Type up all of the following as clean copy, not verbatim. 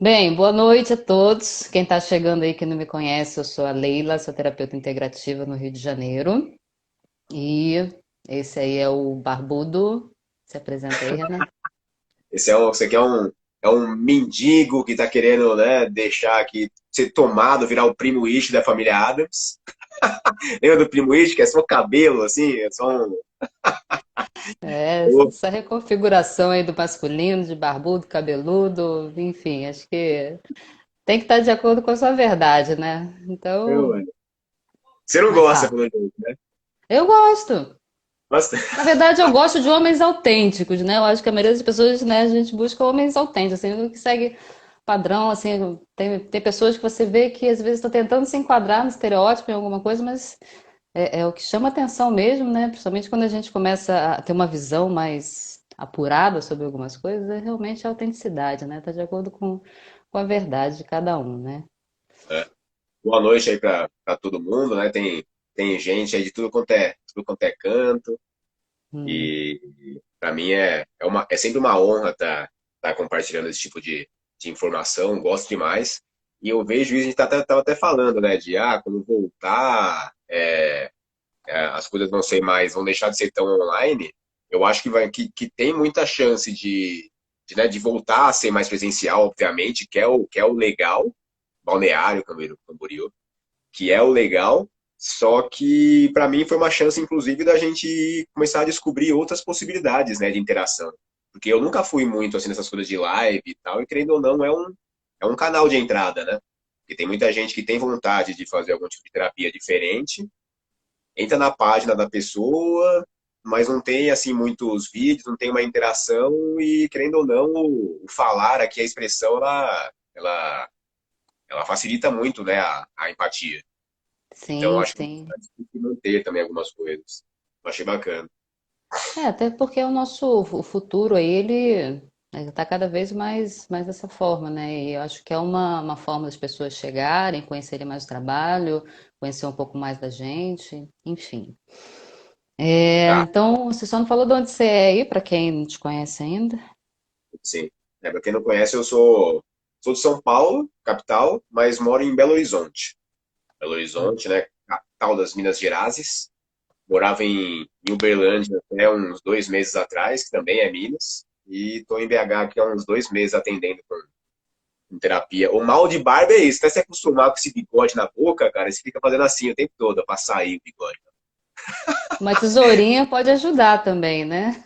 Bem, boa noite a todos. Quem está chegando aí que não me conhece, eu sou a Leila, sou terapeuta integrativa no Rio de Janeiro. E esse aí é o Barbudo. Se apresenta aí, Renan. Esse aqui é um mendigo que tá querendo, né, deixar aqui ser tomado, virar o primo Ish da família Adams. Lembra do primo Ish, que é só cabelo, assim, é só um. É, essa reconfiguração aí do masculino, de barbudo, cabeludo, enfim, acho que tem que estar de acordo com a sua verdade, né? Então, Você não mas gosta, tá. pelo jeito, né? Eu gosto. Bastante. Na verdade, eu gosto de homens autênticos, né? Eu acho que a maioria das pessoas, né, a gente busca homens autênticos, assim, que segue padrão, assim, tem pessoas que você vê que às vezes estão tentando se enquadrar no estereótipo em alguma coisa, mas é o que chama atenção mesmo, né? Principalmente quando a gente começa a ter uma visão mais apurada sobre algumas coisas, é realmente a autenticidade, né? Tá de acordo com a verdade de cada um, né? Boa noite aí pra todo mundo, né? Tem gente aí de tudo quanto é canto. Hum. E para mim é sempre uma honra estar compartilhando esse tipo de informação, gosto demais. E eu vejo isso, a gente tava até falando, né, quando voltar, as coisas vão deixar de ser tão online. Eu acho que tem muita chance né, de voltar a ser mais presencial, obviamente, que é o legal, Balneário Camboriú, que é o legal, só que para mim foi uma chance, inclusive, da gente começar a descobrir outras possibilidades, né, de interação. Porque eu nunca fui muito assim nessas coisas de live e tal, e querendo ou não, é um canal de entrada, né? Porque tem muita gente que tem vontade de fazer algum tipo de terapia diferente, entra na página da pessoa, mas não tem assim muitos vídeos, não tem uma interação, e querendo ou não, o falar aqui, a expressão, ela facilita muito, né, a empatia. Então, eu Sim, acho que sim. a gente tem que manter também algumas coisas. Eu achei bacana. É, até porque o futuro aí, ele está cada vez mais dessa forma, né? E eu acho que é uma forma das pessoas chegarem, conhecerem mais o trabalho, conhecer um pouco mais da gente, enfim. É, Tá, então, você só não falou de onde você é aí, para quem não te conhece ainda? sim. Para quem não conhece, eu sou de São Paulo, capital, mas moro em Belo Horizonte. Belo Horizonte, né? Capital das Minas Gerais. Morava em Uberlândia até uns 2 meses atrás, que também é Minas. E estou em BH aqui há uns 2 meses atendendo com terapia. O mal de barba é isso, até se acostumar com esse bigode na boca, cara, você fica fazendo assim o tempo todo, pra sair o bigode. Uma tesourinha pode ajudar também, né?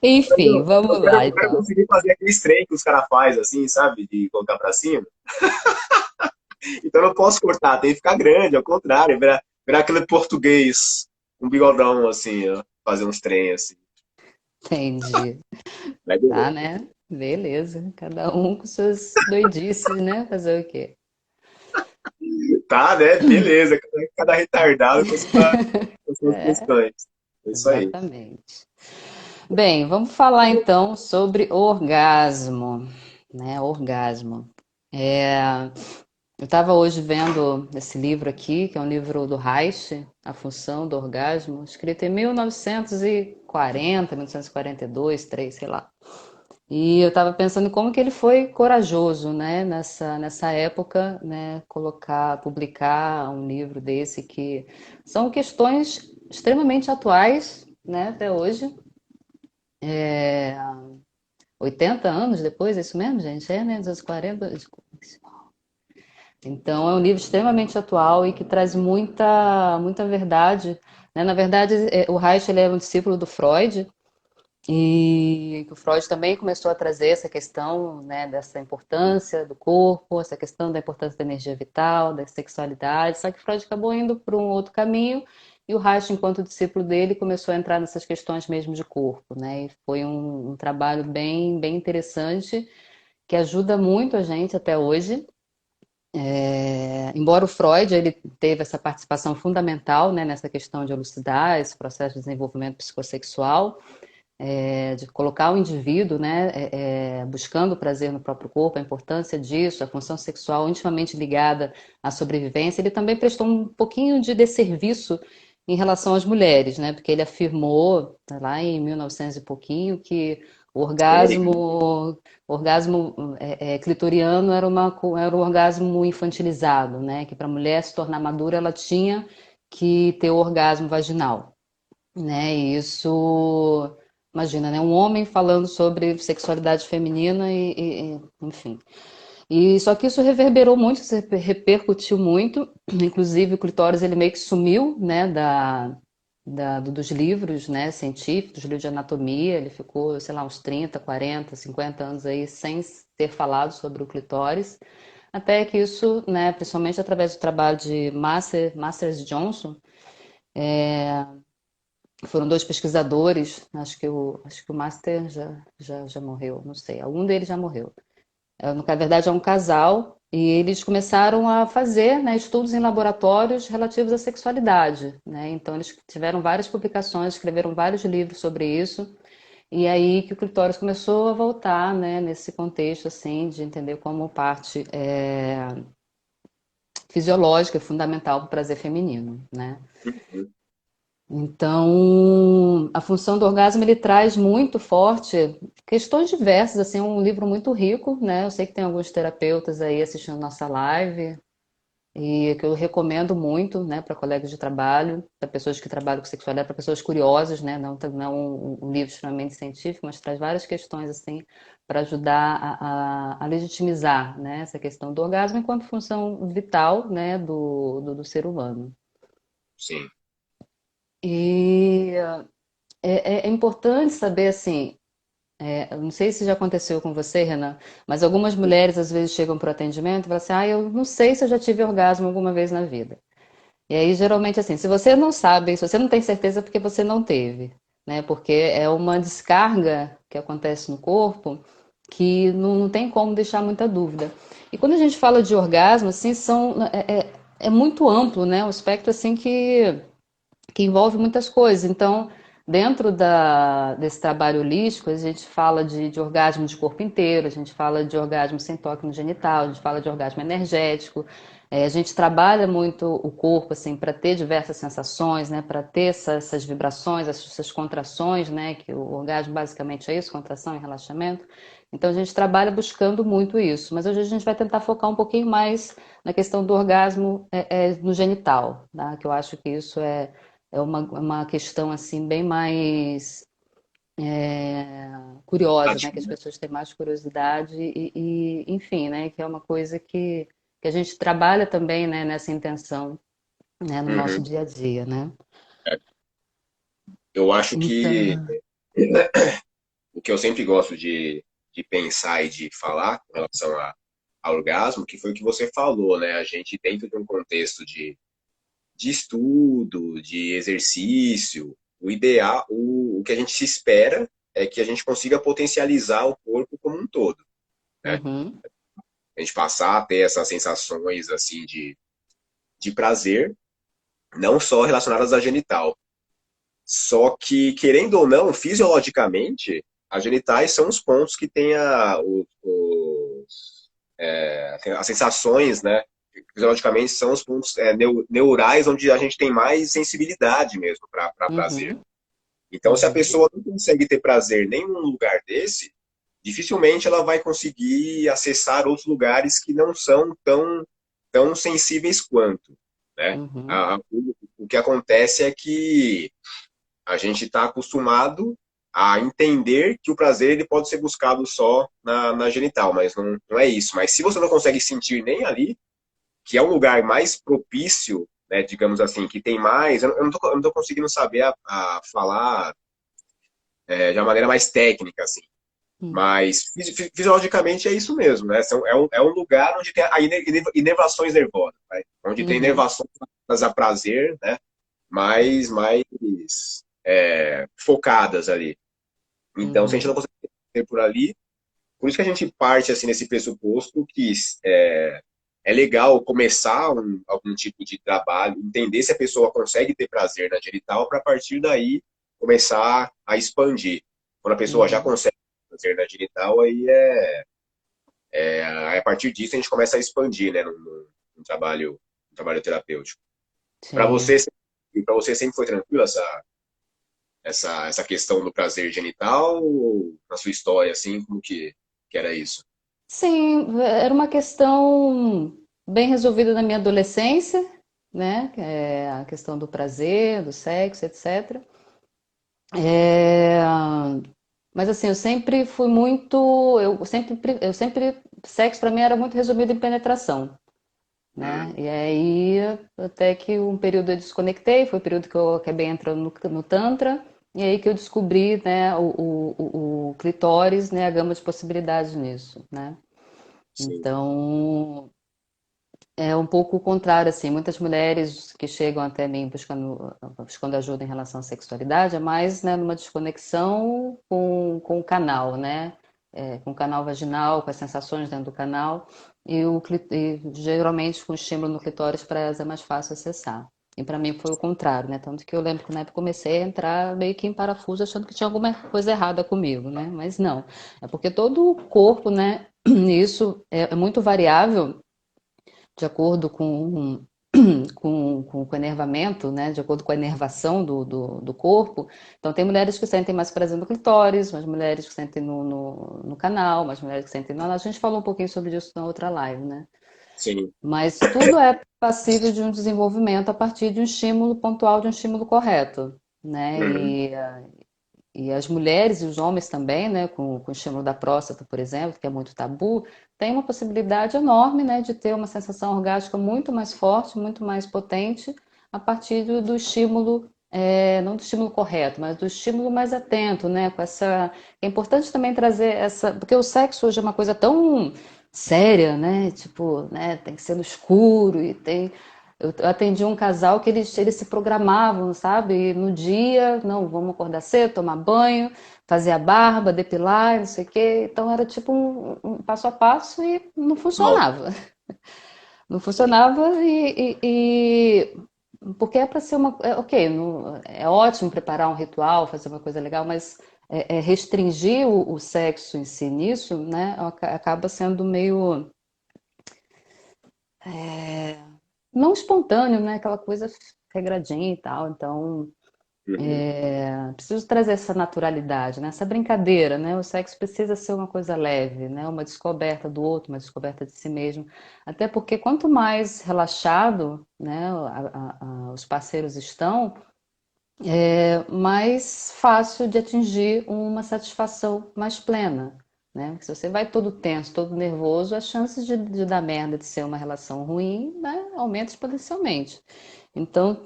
Enfim, Eu vamos quero, lá eu quero então. conseguir fazer aqueles trem que os caras fazem, assim, sabe? De colocar pra cima. Então eu não posso cortar, tem que ficar grande, ao contrário, virar aquele português, um bigodão, assim, ó, fazer uns trem, assim. Entendi. Mas Tá, beleza. né? Beleza. Cada um com suas doidices, né? Fazer o quê? Tá, né? Beleza. Cada retardado com suas É, questões. É isso aí. exatamente. Bem, vamos falar então sobre orgasmo, né? Orgasmo. É, eu estava hoje vendo esse livro aqui, que é um livro do Reich, A Função do Orgasmo, escrito em 1940, 1942, 3, sei lá. E eu estava pensando em como que ele foi corajoso, né, nessa época, né, publicar um livro desse que são questões extremamente atuais, né, até hoje. 80 anos depois, é isso mesmo, gente? É, né? Dos anos 40. Então, é um livro extremamente atual e que traz muita verdade. Né? Na verdade, o Reich ele é um discípulo do Freud e o Freud também começou a trazer essa questão, né, dessa importância do corpo, essa questão da importância da energia vital, da sexualidade. Só que Freud acabou indo por um outro caminho e o Reich, enquanto discípulo dele, começou a entrar nessas questões mesmo de corpo, né? E foi um trabalho bem interessante que ajuda muito a gente até hoje. Embora o Freud ele teve essa participação fundamental, né, nessa questão de elucidar esse processo de desenvolvimento psicossexual, de colocar o indivíduo, né, buscando o prazer no próprio corpo, a importância disso, a função sexual intimamente ligada à sobrevivência, ele também prestou um pouquinho de desserviço em relação às mulheres, né, porque ele afirmou lá em 1900 e pouquinho que Sei. Orgasmo clitoriano era um orgasmo infantilizado, né? Que para a mulher se tornar madura, ela tinha que ter o orgasmo vaginal, né? E isso, imagina, né? Um homem falando sobre sexualidade feminina enfim. E só que isso reverberou muito, isso repercutiu muito, inclusive o clitóris ele meio que sumiu, né, dos livros, né, científicos, dos livros de anatomia, ele ficou, sei lá, uns 30, 40, 50 anos aí sem ter falado sobre o clitóris, até que isso, né, principalmente através do trabalho de Masters Johnson, foram dois pesquisadores, acho que o Master já morreu, não sei, algum deles já morreu. Na verdade, é um casal e eles começaram a fazer, né, estudos em laboratórios relativos à sexualidade, né? Então, eles tiveram várias publicações, escreveram vários livros sobre isso. E aí que o clitóris começou a voltar, né, nesse contexto, assim, de entender como parte fisiológica, fundamental para o prazer feminino, né? Uhum. Então, a função do orgasmo ele traz muito forte questões diversas, assim, é um livro muito rico, né? Eu sei que tem alguns terapeutas aí assistindo nossa live e que eu recomendo muito, né, para colegas de trabalho, para pessoas que trabalham com sexualidade, para pessoas curiosas, né? Não um livro extremamente científico, mas traz várias questões assim para ajudar a legitimizar, né, essa questão do orgasmo enquanto função vital, né, do ser humano. Sim. E é importante saber assim. Eu não sei se já aconteceu com você, Renan, mas algumas mulheres às vezes chegam para o atendimento e falam assim: eu não sei se eu já tive orgasmo alguma vez na vida. E aí, geralmente, assim, se você não sabe, se você não tem certeza, é porque você não teve, né? Porque é uma descarga que acontece no corpo que não tem como deixar muita dúvida. E quando a gente fala de orgasmo, assim, é muito amplo, né? Um espectro, assim, que envolve muitas coisas. Então, dentro desse trabalho holístico, a gente fala de orgasmo de corpo inteiro, a gente fala de orgasmo sem toque no genital, a gente fala de orgasmo energético. A gente trabalha muito o corpo assim para ter diversas sensações, né, para ter essas vibrações, essas contrações, né, que o orgasmo basicamente é isso, contração e relaxamento. Então a gente trabalha buscando muito isso, mas hoje a gente vai tentar focar um pouquinho mais na questão do orgasmo no genital, tá? Que eu acho que isso é uma questão assim bem mais curiosa, né? Que as pessoas têm mais curiosidade enfim, né? Que é uma coisa que a gente trabalha também, né? Nessa intenção, né? No nosso Uhum. dia a dia, né? Eu acho que Então, o que eu sempre gosto de pensar e de falar com relação ao orgasmo, que foi o que você falou, né? A gente, dentro de um contexto de estudo, de exercício, o ideal, o que a gente se espera é que a gente consiga potencializar o corpo como um todo, né? uhum, A gente passar a ter essas sensações assim de prazer, não só relacionadas à genital. Só que, querendo ou não, fisiologicamente, as genitais são os pontos que têm as sensações, né? Fisiologicamente são os pontos neurais onde a gente tem mais sensibilidade mesmo para prazer. uhum, Então, se a uhum, pessoa não consegue ter prazer nem num lugar desse, dificilmente ela vai conseguir acessar outros lugares que não são tão sensíveis quanto, né? uhum, O que acontece é que a gente está acostumado a entender que o prazer ele pode ser buscado só na genital, mas não é isso. Mas se você não consegue sentir nem ali, que é um lugar mais propício, né, digamos assim, que tem mais. Eu não tô conseguindo saber a falar de uma maneira mais técnica, assim. uhum, Mas fisiologicamente é isso mesmo, né? É um lugar onde tem inervações nervosas, né? Onde tem uhum, inervações a prazer, né? Mais focadas ali. Então, se a gente uhum, não consegue ter por ali, por isso que a gente parte assim nesse pressuposto que é legal começar algum tipo de trabalho, entender se a pessoa consegue ter prazer na genital, para a partir daí começar a expandir. Quando a pessoa já uhum. consegue ter prazer na genital, aí a partir disso a gente começa a expandir, né, no trabalho terapêutico. Para Sim. você, para você sempre foi tranquilo essa. essa questão do prazer genital ou na sua história, assim, como que era isso? Sim, era uma questão bem resolvida na minha adolescência, né? Que é a questão do prazer, do sexo, etc. É, mas assim, eu sempre fui muito, eu sempre, sexo para mim era muito resumido em penetração, né? Hum, E aí, até que um período eu desconectei, foi o período que eu acabei entrando no Tantra, e aí que eu descobri, né, o clitóris, né, a gama de possibilidades nisso, né? sim. Então, é um pouco o contrário, assim, muitas mulheres que chegam até mim buscando ajuda em relação à sexualidade, é mais, né, numa desconexão com o canal, né? Com o canal vaginal, com as sensações dentro do canal, e geralmente com o estímulo no clitóris para elas é mais fácil acessar. E para mim foi o contrário, né? Tanto que eu lembro que na época comecei a entrar meio que em parafuso, achando que tinha alguma coisa errada comigo, né? Mas não. É porque todo o corpo, né? Isso é muito variável de acordo com o enervamento, né? De acordo com a enervação do corpo. Então, tem mulheres que sentem mais prazer no clitóris, mais mulheres que sentem no canal, mais mulheres que sentem no... A gente falou um pouquinho sobre isso na outra live, né? Sim. Mas tudo é passível de um desenvolvimento a partir de um estímulo pontual, de um estímulo correto, né? Uhum. E as mulheres e os homens também, né, com o estímulo da próstata, por exemplo, que é muito tabu, tem uma possibilidade enorme, né, de ter uma sensação orgástica muito mais forte, muito mais potente, a partir do estímulo, não do estímulo correto, mas do estímulo mais atento, né, com essa... É importante também trazer essa... Porque o sexo hoje é uma coisa tão séria, né, tipo, né, tem que ser no escuro e tem... Eu atendi um casal que eles se programavam, sabe? E no dia, não, vamos acordar cedo, tomar banho, fazer a barba, depilar, não sei o quê. Então era tipo um passo a passo e não Mal. funcionava. Não funcionava porque é para ser uma. Ok, é ótimo preparar um ritual, fazer uma coisa legal, mas restringir o sexo em si nisso, né? Acaba sendo meio não espontâneo, né? Aquela coisa regradinha e tal. Então, Uhum. preciso trazer essa naturalidade, né? Essa brincadeira, né? O sexo precisa ser uma coisa leve, né? Uma descoberta do outro, uma descoberta de si mesmo. Até porque quanto mais relaxado, né, os parceiros estão, mais fácil de atingir uma satisfação mais plena, né? Porque se você vai todo tenso, todo nervoso, as chances de dar merda, de ser uma relação ruim, né, aumenta exponencialmente. Então,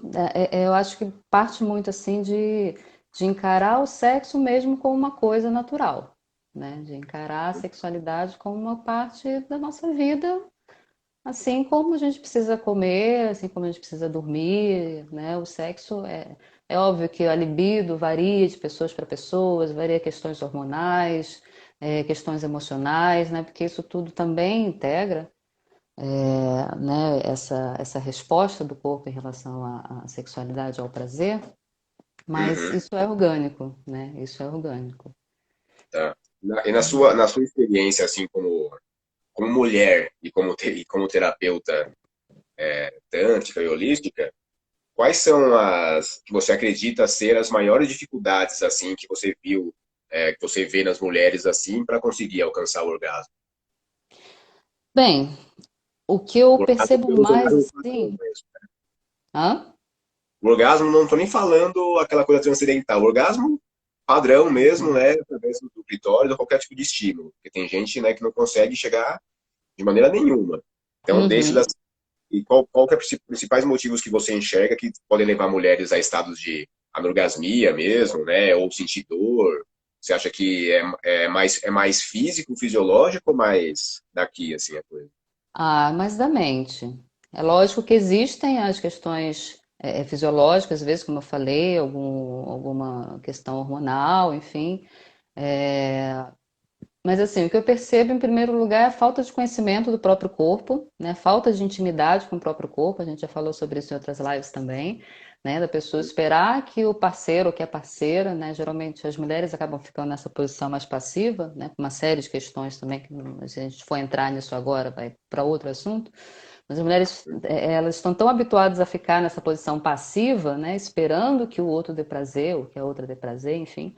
eu acho que parte muito assim de encarar o sexo mesmo como uma coisa natural, né? De encarar a sexualidade como uma parte da nossa vida, assim como a gente precisa comer, assim como a gente precisa dormir, né? O sexo é óbvio que a libido varia de pessoas para pessoas, varia questões hormonais, questões emocionais, né? Porque isso tudo também integra, né? Essa resposta do corpo em relação à sexualidade, ao prazer, mas Uhum. isso é orgânico, né? Isso é orgânico. Tá. E na sua experiência, assim, como mulher e como terapeuta tântrica e holística, quais são as que você acredita ser as maiores dificuldades, assim, que você viu, que você vê nas mulheres, assim, para conseguir alcançar o orgasmo? Bem, o que eu O orgasmo percebo pelo mais orgasmo padrão assim, mesmo. hã? O orgasmo, não estou nem falando aquela coisa transcendental. O orgasmo padrão mesmo, né? Através do clitóris ou qualquer tipo de estímulo. Porque tem gente, né, que não consegue chegar de maneira nenhuma. Então, desde Uhum. das, e qual que é os principais motivos que você enxerga que podem levar mulheres a estados de anorgasmia mesmo, né? Ou sentir dor? Você acha que é mais físico, fisiológico ou mais daqui, assim, a coisa? Ah, mas da mente. É lógico que existem as questões fisiológicas, às vezes, como eu falei, alguma questão hormonal, enfim. É, mas assim, o que eu percebo em primeiro lugar é a falta de conhecimento do próprio corpo, né? Falta de intimidade com o próprio corpo. A gente já falou sobre isso em outras lives também, né? Da pessoa esperar que o parceiro ou que a parceira, né? Geralmente as mulheres acabam ficando nessa posição mais passiva, né? Com uma série de questões também que se a gente for entrar nisso agora vai para outro assunto. Mas as mulheres, elas estão tão habituadas a ficar nessa posição passiva, né, esperando que o outro dê prazer, ou que a outra dê prazer, enfim,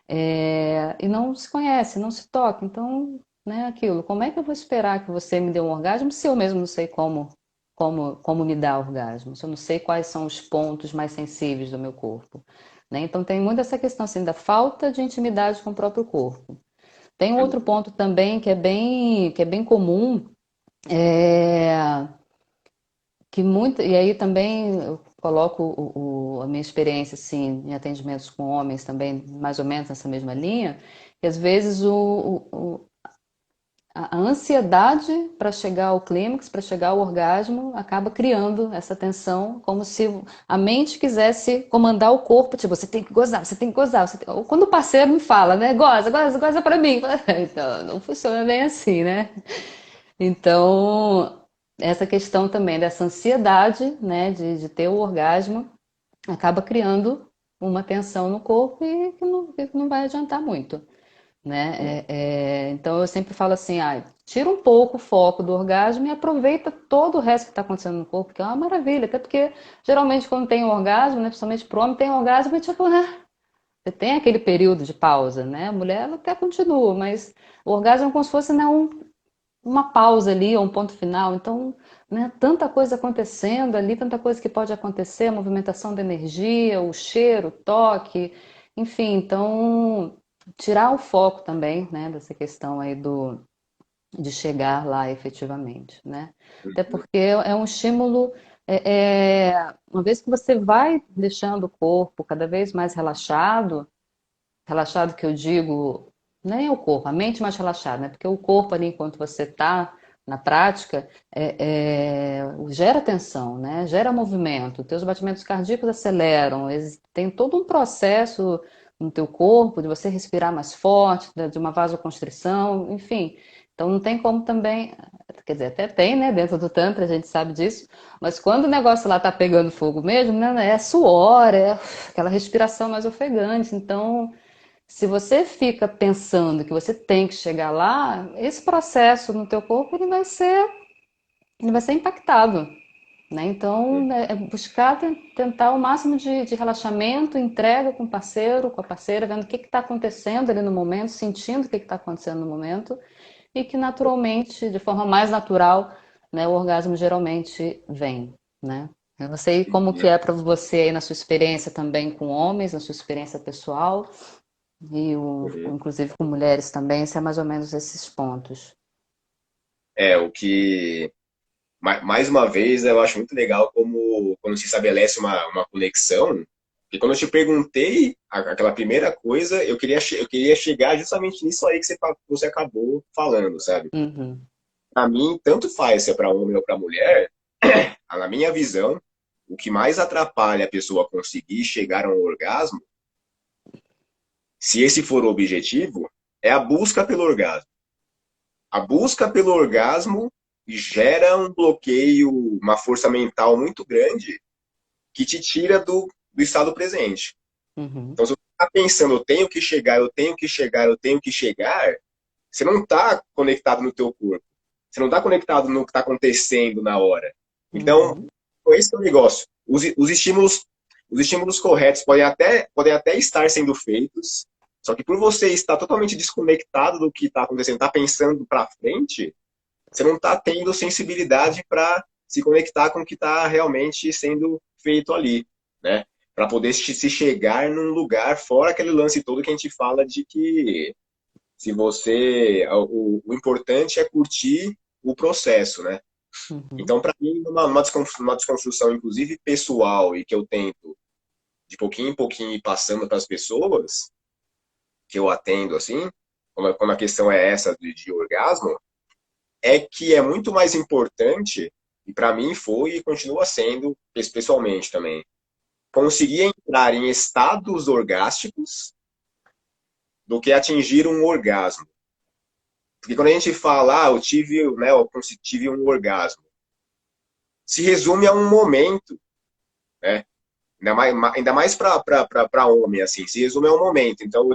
e não se conhece, não se toca. Então, né, aquilo, como é que eu vou esperar que você me dê um orgasmo se eu mesmo não sei como me dar orgasmo, se eu não sei quais são os pontos mais sensíveis do meu corpo, né? Então tem muito essa questão assim da falta de intimidade com o próprio corpo. Tem um outro ponto também que é bem comum, é, que muito, e aí também eu coloco a minha experiência assim, em atendimentos com homens também, mais ou menos nessa mesma linha, que às vezes a ansiedade para chegar ao clímax, para chegar ao orgasmo, acaba criando essa tensão, como se a mente quisesse comandar o corpo, tipo, você tem que gozar, você tem que gozar. Ou quando o parceiro me fala, né, goza, goza, goza para mim. Então, não funciona bem assim, né? Então, essa questão também dessa ansiedade, né, de ter o orgasmo, acaba criando uma tensão no corpo e que não vai adiantar muito, né? Então eu sempre falo assim, tira um pouco o foco do orgasmo e aproveita todo o resto que está acontecendo no corpo, que é uma maravilha, até porque geralmente quando tem um orgasmo, né, principalmente pro homem, tem um orgasmo e tipo, né, você tem aquele período de pausa, né? A mulher ela até continua, mas o orgasmo é como se fosse, né, uma pausa ali, ou um ponto final. Então, né, tanta coisa acontecendo ali, tanta coisa que pode acontecer, a movimentação da energia, o cheiro, o toque, enfim, então tirar o foco também, né, dessa questão aí de chegar lá efetivamente, né? Até porque é um estímulo, uma vez que você vai deixando o corpo cada vez mais relaxado, relaxado que eu digo, nem o corpo, a mente mais relaxada, né? Porque o corpo ali, enquanto você está na prática, gera tensão, né? Gera movimento, teus batimentos cardíacos aceleram, tem todo um processo no teu corpo de você respirar mais forte, de uma vasoconstrição, enfim. Então não tem como também, quer dizer, até tem, né? Dentro do Tantra a gente sabe disso, mas quando o negócio lá tá pegando fogo mesmo, né? É suor, é aquela respiração mais ofegante, então se você fica pensando que você tem que chegar lá, esse processo no teu corpo ele vai ser impactado, né? Então é buscar tentar o máximo de relaxamento, entrega com o parceiro, com a parceira, vendo o que está acontecendo ali no momento, sentindo o que está acontecendo no momento e que naturalmente, de forma mais natural, né, o orgasmo geralmente vem, né? Eu não sei como que é para você aí na sua experiência também com homens, na sua experiência pessoal, Uhum. inclusive com mulheres também, se é mais ou menos esses pontos. O que, mais uma vez, eu acho muito legal como quando se estabelece uma conexão. E quando eu te perguntei aquela primeira coisa, eu queria chegar justamente nisso aí que você acabou falando, sabe? Uhum, Para mim, tanto faz se é para homem ou para mulher, na minha visão, o que mais atrapalha a pessoa conseguir chegar a um orgasmo, se esse for o objetivo, é a busca pelo orgasmo. A busca pelo orgasmo gera um bloqueio, uma força mental muito grande que te tira do estado presente. uhum, Então, se você está pensando, eu tenho que chegar, eu tenho que chegar, eu tenho que chegar, você não está conectado no teu corpo. Você não está conectado no que está acontecendo na hora. Então, uhum, é esse que é o negócio. Os estímulos corretos podem até estar sendo feitos, só que por você estar totalmente desconectado do que está acontecendo, está pensando para frente, você não está tendo sensibilidade para se conectar com o que está realmente sendo feito ali, né? Para poder se chegar num lugar fora aquele lance todo que a gente fala de que se você o importante é curtir o processo, né? uhum, Então, para mim, numa desconstrução, inclusive pessoal, e que eu tento de pouquinho em pouquinho ir passando para as pessoas que eu atendo, assim, quando a questão é essa de orgasmo, é que é muito mais importante, e para mim foi e continua sendo, pessoalmente também, conseguir entrar em estados orgásticos do que atingir um orgasmo. Porque quando a gente fala, eu tive um orgasmo, se resume a um momento, né? Ainda mais para homem, assim, se resume a um momento. Então,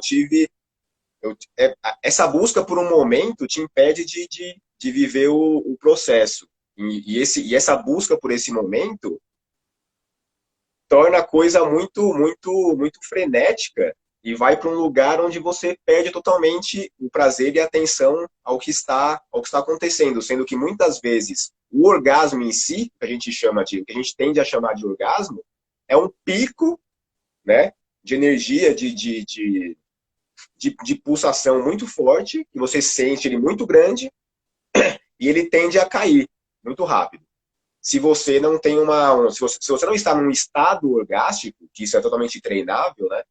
essa busca por um momento te impede de viver o processo. E essa busca por esse momento torna a coisa muito frenética e vai para um lugar onde você perde totalmente o prazer e a atenção ao que está acontecendo, sendo que muitas vezes o orgasmo em si, que a gente tende a chamar de orgasmo, é um pico, né, de energia, de pulsação muito forte, que você sente ele muito grande e ele tende a cair muito rápido. Se você não tem se você não está num estado orgástico, que isso é totalmente treinável, né?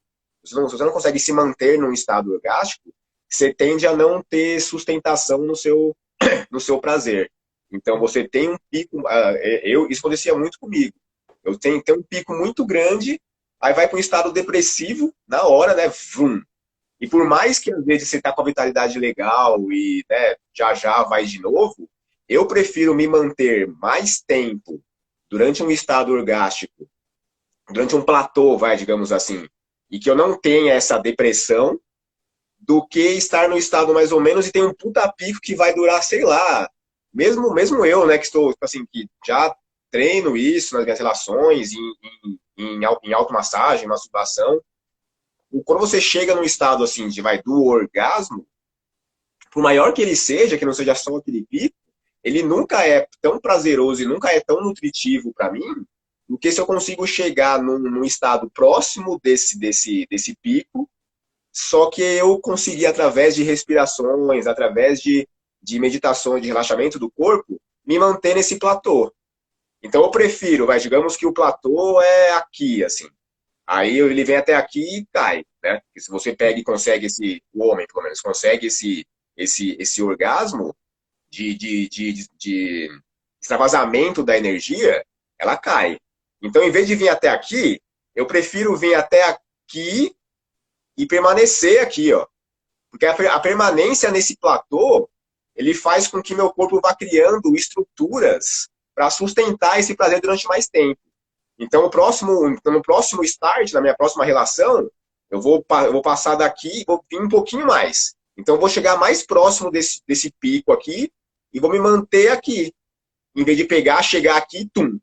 Se você não consegue se manter num estado orgástico, você tende a não ter sustentação no seu prazer. Então você tem um pico, isso acontecia muito comigo. Eu tenho um pico muito grande, aí vai para um estado depressivo na hora, né? Vrum. E por mais que às vezes você está com a vitalidade legal e, né, já já vai de novo, eu prefiro me manter mais tempo durante um estado orgástico, durante um platô, vai, digamos assim, e que eu não tenha essa depressão, do que estar no estado mais ou menos e ter um puta pico que vai durar, sei lá, mesmo eu, né, que estou, assim, que já treino isso nas minhas relações, em automassagem, masturbação, quando você chega num estado assim do orgasmo, por maior que ele seja, que não seja só aquele pico, ele nunca é tão prazeroso e nunca é tão nutritivo para mim, do que se eu consigo chegar num estado próximo desse pico, só que eu consegui, através de respirações, através de meditações, de relaxamento do corpo, me manter nesse platô. Então eu prefiro, digamos que o platô é aqui, assim. Aí ele vem até aqui e cai, né? Porque se você pega e consegue o homem, pelo menos, consegue esse orgasmo de extravasamento da energia, ela cai. Então, em vez de vir até aqui, eu prefiro vir até aqui e permanecer aqui, ó. Porque a permanência nesse platô, ele faz com que meu corpo vá criando estruturas para sustentar esse prazer durante mais tempo. Então, no próximo start, na minha próxima relação, eu vou passar daqui e vou vir um pouquinho mais. Então, eu vou chegar mais próximo desse pico aqui e vou me manter aqui. Em vez de chegar aqui, tum.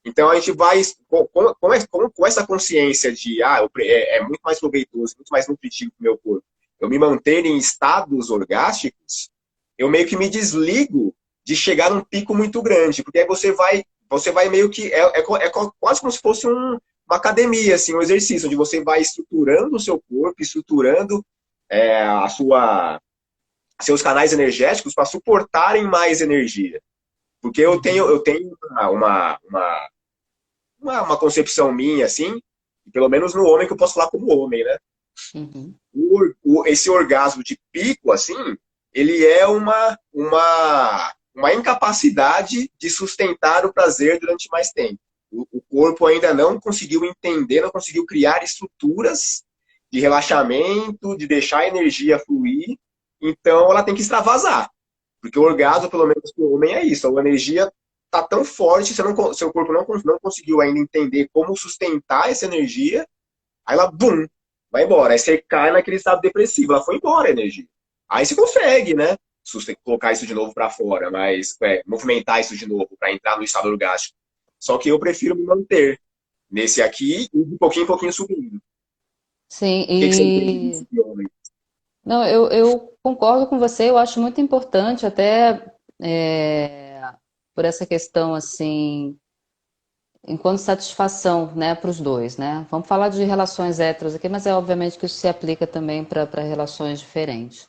Então, a gente vai, com essa consciência de, é muito mais proveitoso, muito mais nutritivo para o meu corpo, eu me manter em estados orgásticos, eu meio que me desligo de chegar num pico muito grande, porque aí você vai meio que. É quase como se fosse uma academia, assim, um exercício, onde você vai estruturando o seu corpo, estruturando a seus canais energéticos para suportarem mais energia. Porque eu tenho uma concepção minha, assim, pelo menos no homem, que eu posso falar como homem, né? Uhum. Esse orgasmo de pico, assim, ele é uma incapacidade de sustentar o prazer durante mais tempo. O corpo ainda não conseguiu entender, não conseguiu criar estruturas de relaxamento, de deixar a energia fluir, então ela tem que extravasar. Porque o orgasmo, pelo menos para o homem, é isso. A energia está tão forte, seu corpo não conseguiu ainda entender como sustentar essa energia, aí ela, bum, vai embora. Aí você cai naquele estado depressivo. Ela foi embora a energia. Aí você consegue, né? Colocar isso de novo para fora, mas movimentar isso de novo para entrar no estado orgástico. Só que eu prefiro me manter nesse aqui e de pouquinho em pouquinho subindo. O Sim, que, que você entende e disso, homem? não, eu concordo com você, eu acho muito importante até é, por essa questão assim, enquanto satisfação, né, para os dois, né? Vamos falar de relações héteros aqui, mas é obviamente que isso se aplica também para relações diferentes.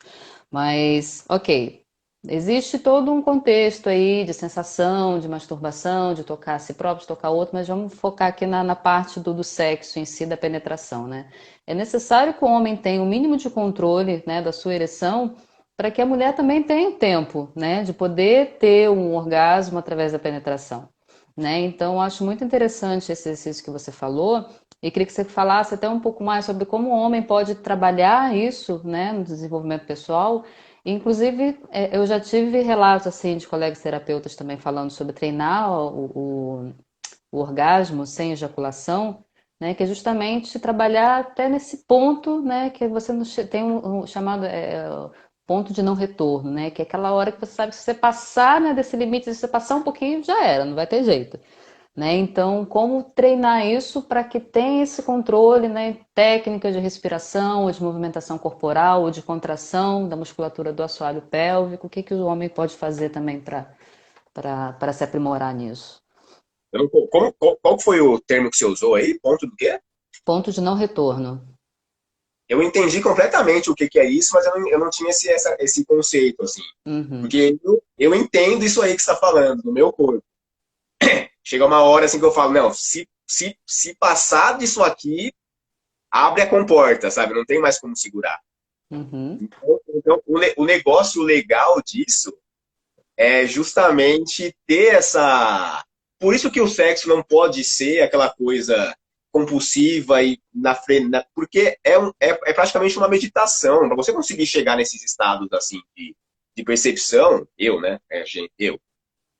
Mas, ok, existe todo um contexto aí de sensação, de masturbação, de tocar a si próprio, de tocar o outro, mas vamos focar aqui na parte do sexo em si, da penetração, né? É necessário que o homem tenha o mínimo de controle, né, da sua ereção para que a mulher também tenha tempo, né, de poder ter um orgasmo através da penetração, né? Então, eu acho muito interessante esse exercício que você falou e queria que você falasse até um pouco mais sobre como o homem pode trabalhar isso, né, no desenvolvimento pessoal. Inclusive, eu já tive relatos assim de colegas terapeutas também falando sobre treinar o orgasmo sem ejaculação, né, que é justamente trabalhar até nesse ponto, né, que você tem um chamado ponto de não retorno, né? Que é aquela hora que você sabe que se você passar, né, desse limite, se você passar um pouquinho, já era, não vai ter jeito. Né? Então, como treinar isso para que tenha esse controle, né? Técnica de respiração, ou de movimentação corporal, ou de contração da musculatura do assoalho pélvico, o que que o homem pode fazer também para se aprimorar nisso? Qual foi o termo que você usou aí? Ponto do quê? Ponto de não retorno. Eu entendi completamente o que que é isso, mas eu não tinha esse conceito, assim. Uhum, Porque eu entendo isso aí que você está falando, no meu corpo. Chega uma hora assim que eu falo, não, se passar disso aqui, abre a comporta, sabe? Não tem mais como segurar. uhum, Então o negócio legal disso é justamente ter essa. Por isso que o sexo não pode ser aquela coisa compulsiva e na frente. Porque é praticamente uma meditação. Para você conseguir chegar nesses estados assim de percepção, eu, né? Gente,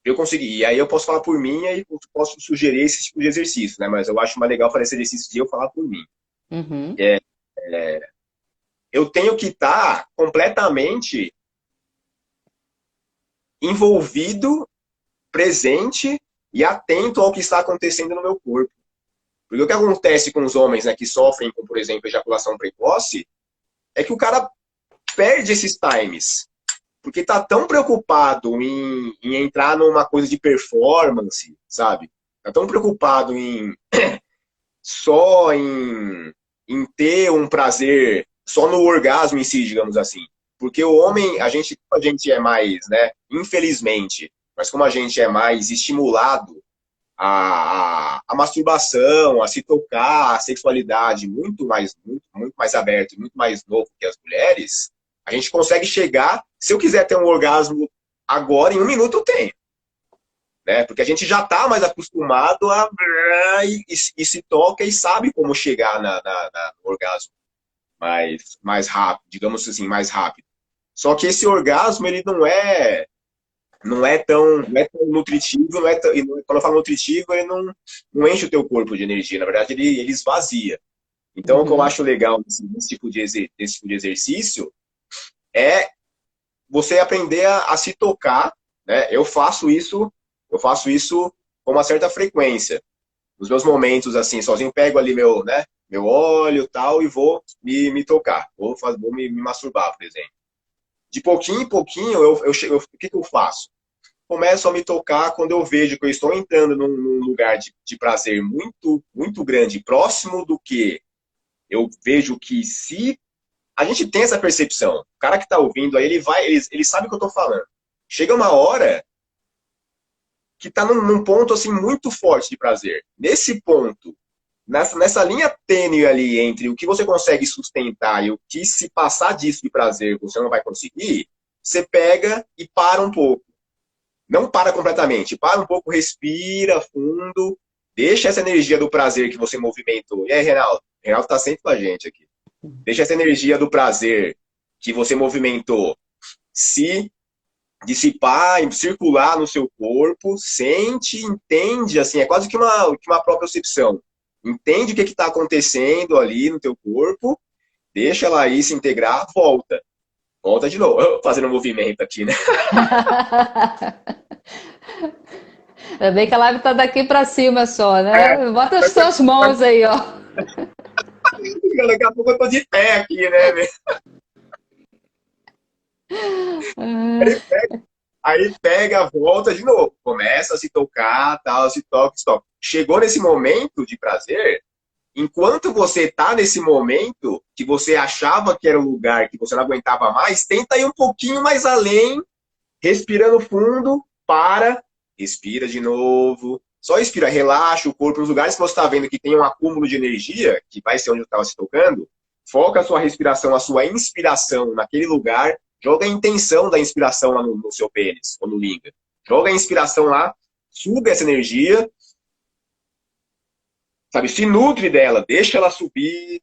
eu consegui. E aí eu posso falar por mim e aí eu posso sugerir esse tipo de exercício, né? Mas eu acho mais legal fazer esse exercício de eu falar por mim. uhum, É, eu tenho que estar completamente envolvido, presente e atento ao que está acontecendo no meu corpo. Porque o que acontece com os homens, né, que sofrem com, por exemplo, ejaculação precoce, é que o cara perde esses times. Porque tá tão preocupado em entrar numa coisa de performance, sabe? Tá tão preocupado só em ter um prazer, só no orgasmo em si, digamos assim. Porque o homem, a gente é mais, né, infelizmente, mas como a gente é mais estimulado a masturbação, a se tocar, a sexualidade muito mais aberta, muito mais novo que as mulheres, a gente consegue chegar. Se eu quiser ter um orgasmo agora, em um minuto eu tenho. Né? Porque a gente já está mais acostumado e se toca e sabe como chegar no orgasmo mais rápido, digamos assim, mais rápido. Só que esse orgasmo, ele não é tão nutritivo, quando eu falo nutritivo, ele não enche o teu corpo de energia, na verdade ele esvazia. Então o que eu uhum, acho legal desse tipo de exercício é você aprender a se tocar, né? Eu faço isso com uma certa frequência. Nos meus momentos assim, sozinho, pego ali meu óleo tal e vou me tocar, vou me masturbar, por exemplo. De pouquinho em pouquinho, o que eu faço? Começo a me tocar quando eu vejo que eu estou entrando num lugar de prazer muito grande, próximo do que eu vejo que se. A gente tem essa percepção. O cara que está ouvindo aí, ele sabe o que eu estou falando. Chega uma hora que está num ponto assim muito forte de prazer. Nesse ponto, nessa linha tênue ali entre o que você consegue sustentar e o que se passar disso de prazer você não vai conseguir, você pega e para um pouco. Não para completamente, para um pouco, respira fundo, deixa essa energia do prazer que você movimentou. E aí, Reinaldo? Reinaldo está sempre com a gente aqui. Deixa essa energia do prazer que você movimentou se dissipar, circular no seu corpo, sente, entende, assim, é quase que uma própria percepção. Entende o que está acontecendo ali no teu corpo, deixa ela aí se integrar, volta. Volta de novo, fazendo um movimento aqui, né? Ainda bem que a live tá daqui para cima só, né? Bota as suas mãos aí, ó. Daqui a pouco eu tô de pé aqui, né? Aí pega, volta de novo, começa a se tocar, tal, se toca, se toca. Chegou nesse momento de prazer, enquanto você tá nesse momento que você achava que era o lugar que você não aguentava mais, tenta ir um pouquinho mais além, respirando fundo, para, respira de novo. Só respira, relaxa o corpo nos lugares que você está vendo que tem um acúmulo de energia, que vai ser onde eu estava se tocando. Foca a sua respiração, a sua inspiração naquele lugar. Joga a intenção da inspiração lá no seu pênis, ou no linga. Joga a inspiração lá, suga essa energia, sabe? Se nutre dela, deixa ela subir,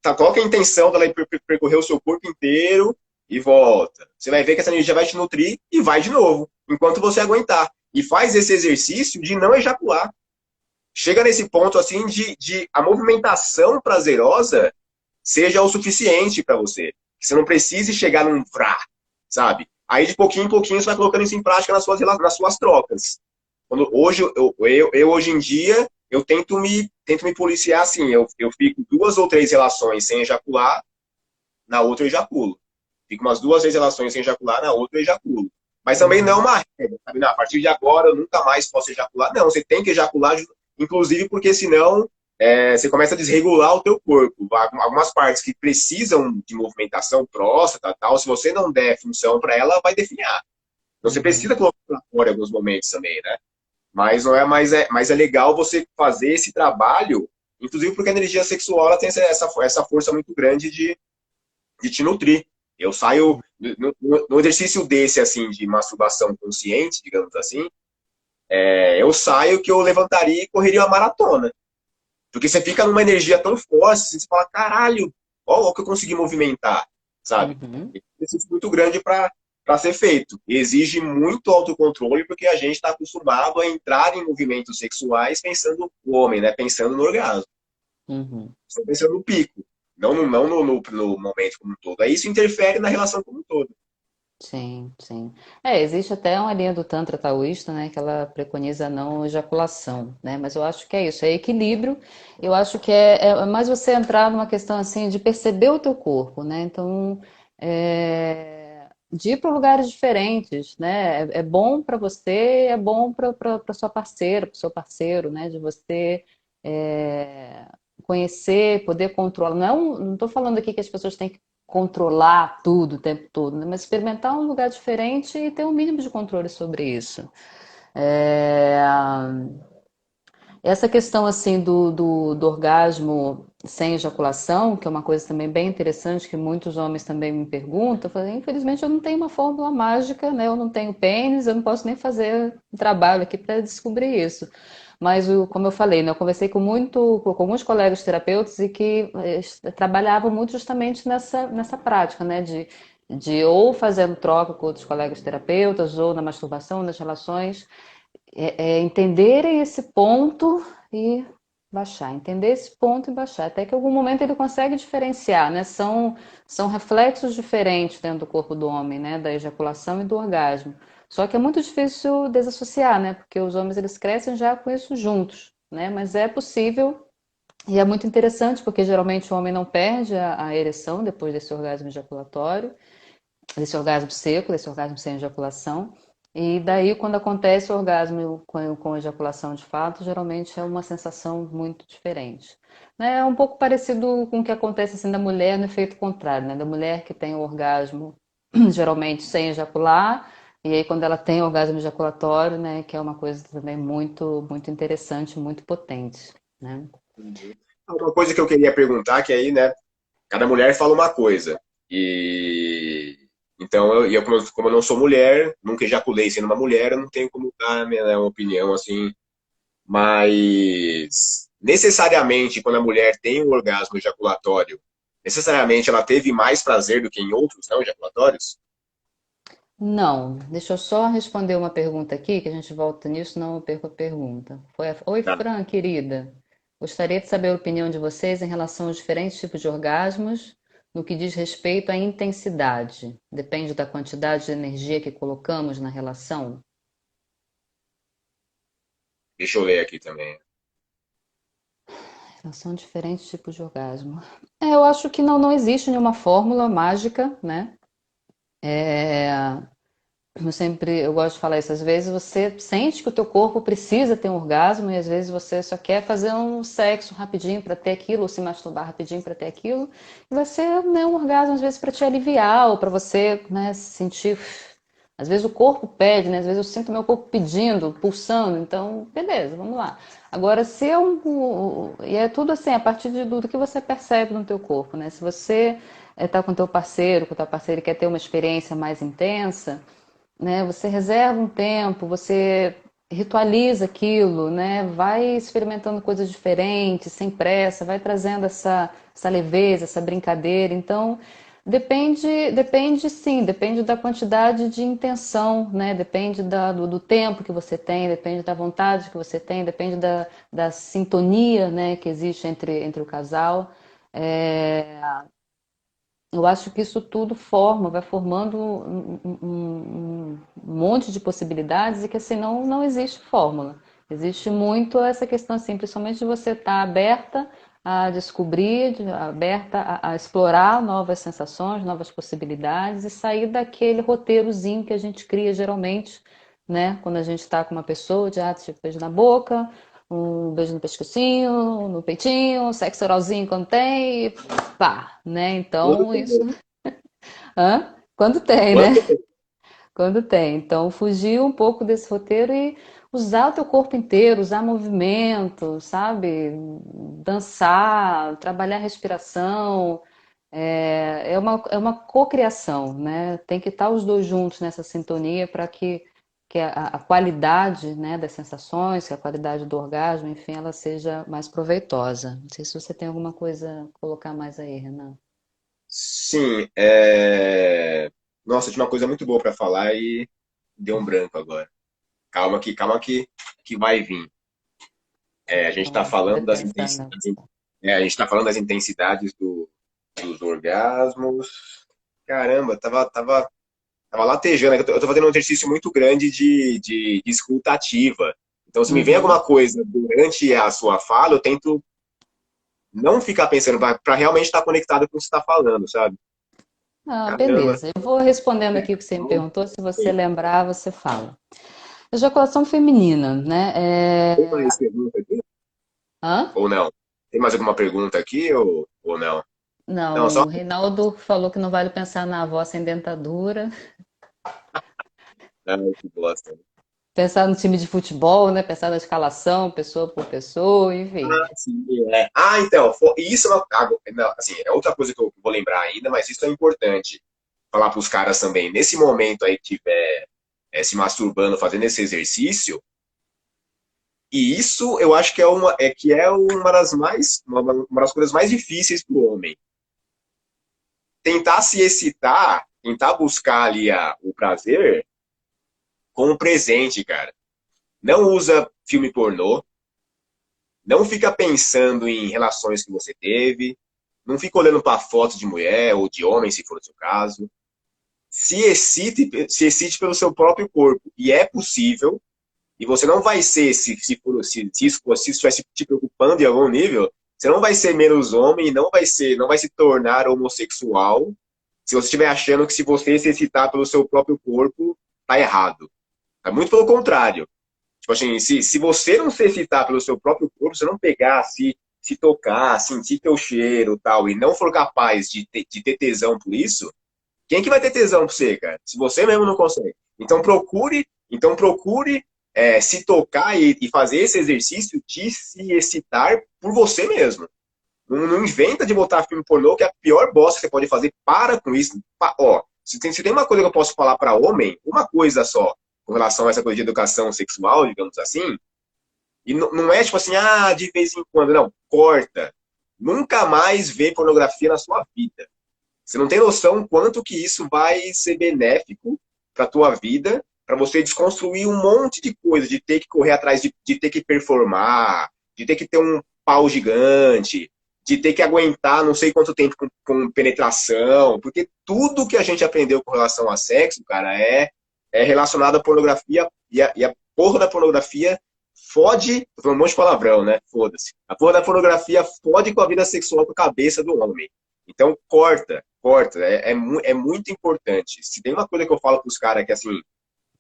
toca a intenção dela percorrer o seu corpo inteiro e volta. Você vai ver que essa energia vai te nutrir e vai de novo, enquanto você aguentar. E faz esse exercício de não ejacular. Chega nesse ponto assim de a movimentação prazerosa seja o suficiente para você. Que você não precise chegar num vrá. sabe? Aí de pouquinho em pouquinho você vai colocando isso em prática nas suas trocas. Hoje em dia, eu tento me policiar assim, eu fico 2 ou 3 relações sem ejacular, na outra eu ejaculo. Fico umas 2, 3 relações sem ejacular, na outra eu ejaculo. Mas também não é Uhum, uma regra, sabe? Não, a partir de agora eu nunca mais posso ejacular. Não, você tem que ejacular, inclusive porque senão você começa a desregular o teu corpo. Algumas partes que precisam de movimentação, próstata, tal, se você não der função para ela, vai definhar. Então você precisa uhum. colocar pra fora em alguns momentos também, né? Mas não é mais é legal você fazer esse trabalho, inclusive porque a energia sexual ela tem essa força muito grande de te nutrir. Eu saio no exercício desse assim de masturbação consciente, digamos assim, eu saio que eu levantaria e correria uma maratona. Porque você fica numa energia tão forte, assim, você fala, caralho, olha o que eu consegui movimentar, sabe? Uhum. É um exercício muito grande para ser feito. E exige muito autocontrole, porque a gente está acostumado a entrar em movimentos sexuais pensando no homem, né? Pensando no orgasmo. Uhum. Só pensando no pico. Não no momento como um todo. Aí isso interfere na relação como um todo. Sim, sim. Existe até uma linha do Tantra taoísta, né, que ela preconiza a não ejaculação, né? Mas eu acho que é isso, é equilíbrio. Eu acho que é mais você entrar numa questão assim de perceber o teu corpo, né? Então, de ir para lugares diferentes, né? É bom para você, é bom para sua parceira, para o seu parceiro, né? De você é, conhecer, poder controlar. Não estou falando aqui que as pessoas têm que controlar tudo o tempo todo, né? Mas experimentar um lugar diferente e ter um mínimo de controle sobre isso. É, Essa questão assim do orgasmo sem ejaculação, que é uma coisa também bem interessante que muitos homens também me perguntam, eu falei, infelizmente eu não tenho uma fórmula mágica, né? Eu não tenho pênis, eu não posso nem fazer um trabalho aqui para descobrir isso. Mas, como eu falei, né, eu conversei com alguns colegas terapeutas e que trabalhavam muito justamente nessa prática, né, de ou fazendo troca com outros colegas terapeutas, ou na masturbação, nas relações, entenderem esse ponto e baixar, entender esse ponto e baixar, até que em algum momento ele consegue diferenciar, né? São reflexos diferentes dentro do corpo do homem, né? Da ejaculação e do orgasmo. Só que é muito difícil desassociar, né? Porque os homens eles crescem já com isso juntos, né? Mas é possível e é muito interessante porque geralmente o homem não perde a ereção depois desse orgasmo ejaculatório, desse orgasmo seco, desse orgasmo sem ejaculação. E daí, quando acontece o orgasmo com ejaculação de fato, geralmente é uma sensação muito diferente. Né? É um pouco parecido com o que acontece assim da mulher no efeito contrário, né? Da mulher que tem o orgasmo geralmente sem ejacular, e aí quando ela tem o orgasmo ejaculatório, né, que é uma coisa também muito, muito interessante, muito potente, né? Uhum. Outra coisa que eu queria perguntar, que aí, né, cada mulher fala uma coisa. E então, como eu não sou mulher, nunca ejaculei sendo uma mulher, eu não tenho como dar a minha, né, opinião assim. Mas necessariamente, quando a mulher tem um orgasmo ejaculatório, necessariamente ela teve mais prazer do que em outros não ejaculatórios? Não, deixa eu só responder uma pergunta aqui, que a gente volta nisso, não eu perco a pergunta. Oi, Tá. Fran, querida. Gostaria de saber a opinião de vocês em relação aos diferentes tipos de orgasmos no que diz respeito à intensidade. Depende da quantidade de energia que colocamos na relação? Deixa eu ler aqui também. São diferentes tipos de orgasmo. Eu acho que não existe nenhuma fórmula mágica, né? É, eu gosto de falar isso, às vezes você sente que o teu corpo precisa ter um orgasmo e às vezes você só quer fazer um sexo rapidinho para ter aquilo, ou se masturbar rapidinho para ter aquilo, e vai ser, né, um orgasmo às vezes para te aliviar ou para você, né, se sentir. Às vezes o corpo pede, né? Às vezes eu sinto meu corpo pedindo, pulsando, então beleza, vamos lá. Agora, se é e é tudo assim, a partir do que você percebe no teu corpo, né? Se você está com teu parceiro, com tua parceira e quer ter uma experiência mais intensa, né? Você reserva um tempo, você ritualiza aquilo, né? Vai experimentando coisas diferentes, sem pressa, vai trazendo essa leveza, essa brincadeira. Então, depende sim, depende da quantidade de intenção, né? Depende do tempo que você tem, depende da vontade que você tem, depende da sintonia, né, que existe entre o casal. É, eu acho que isso tudo vai formando um monte de possibilidades e que assim não existe fórmula. Existe muito essa questão assim, principalmente de você estar aberta a descobrir, aberta a explorar novas sensações, novas possibilidades e sair daquele roteirozinho que a gente cria geralmente, né? Quando a gente está com uma pessoa, de tipo, beijo na boca, um beijo no pescocinho, no peitinho, sexo oralzinho quando tem, e pá, né? Quando Então, isso. tem, Hã? Quando tem, né? quando tem. Quando tem. Então, fugir um pouco desse roteiro e usar o teu corpo inteiro, usar movimento, sabe? Dançar, trabalhar a respiração. É uma cocriação, né? Tem que estar os dois juntos nessa sintonia para que a qualidade, né, das sensações, que a qualidade do orgasmo, enfim, ela seja mais proveitosa. Não sei se você tem alguma coisa a colocar mais aí, Renan. Sim, nossa, tinha uma coisa muito boa para falar e deu um branco agora. Calma que vai vir. A gente está Então, vai falando das pensando. intensidades, a gente tá falando das intensidades dos orgasmos. Caramba, tava latejando. Eu tô fazendo um exercício muito grande de escuta ativa. Então, se me vem Uhum. alguma coisa durante a sua fala, eu tento não ficar pensando, para realmente estar conectado com o que você está falando, sabe? Ah, Caramba. beleza. Eu vou respondendo aqui o que você me perguntou. Se você lembrar, você fala. Ejaculação feminina, né? Tem mais pergunta aqui? Hã? Ou não? Tem mais alguma pergunta aqui ou não? Não, Não, só o Reinaldo falou que não vale pensar na avó sem dentadura. que bosta. Pensar no time de futebol, né? Pensar na escalação, pessoa por pessoa, enfim. Sim, então, isso é não, assim, é outra coisa que eu vou lembrar ainda, mas isso é importante falar para os caras também. Nesse momento aí que tiver se masturbando, fazendo esse exercício, e isso eu acho que uma das uma das coisas mais difíceis para o homem. Tentar se excitar, tentar buscar ali o prazer com o presente, cara. Não usa filme pornô, não fica pensando em relações que você teve, não fica olhando para fotos de mulher ou de homem, se for o seu caso. Se excite pelo seu próprio corpo. E é possível, e você não vai ser, se isso estiver te preocupando em algum nível, você não vai ser menos homem, não vai se tornar homossexual, se você estiver achando que se você se excitar pelo seu próprio corpo, tá errado. É muito pelo contrário. Tipo assim, se você não se excitar pelo seu próprio corpo, você não pegar, se tocar, sentir teu cheiro tal, e não for capaz de ter tesão por isso, quem que vai ter tesão por você, cara? Se você mesmo não consegue. Então procure se tocar e fazer esse exercício de se excitar por você mesmo. Não inventa de botar filme pornô, que é a pior bosta que você pode fazer. Para com isso. Ó, se tem uma coisa que eu posso falar para homem, uma coisa só, com relação a essa coisa de educação sexual, digamos assim, e não é tipo assim, de vez em quando, não, corta. Nunca mais vê pornografia na sua vida. Você não tem noção quanto que isso vai ser benéfico para tua vida, para você desconstruir um monte de coisa, de ter que correr atrás, de ter que performar, de ter que ter um pau gigante, de ter que aguentar não sei quanto tempo com penetração, porque tudo que a gente aprendeu com relação a sexo, cara, é relacionado à pornografia e a porra da pornografia fode, tô falando um monte de palavrão, né? Foda-se. A porra da pornografia fode com a vida sexual, com a cabeça do homem. Então, corta, corta. É muito importante. Se tem uma coisa que eu falo pros caras que, assim,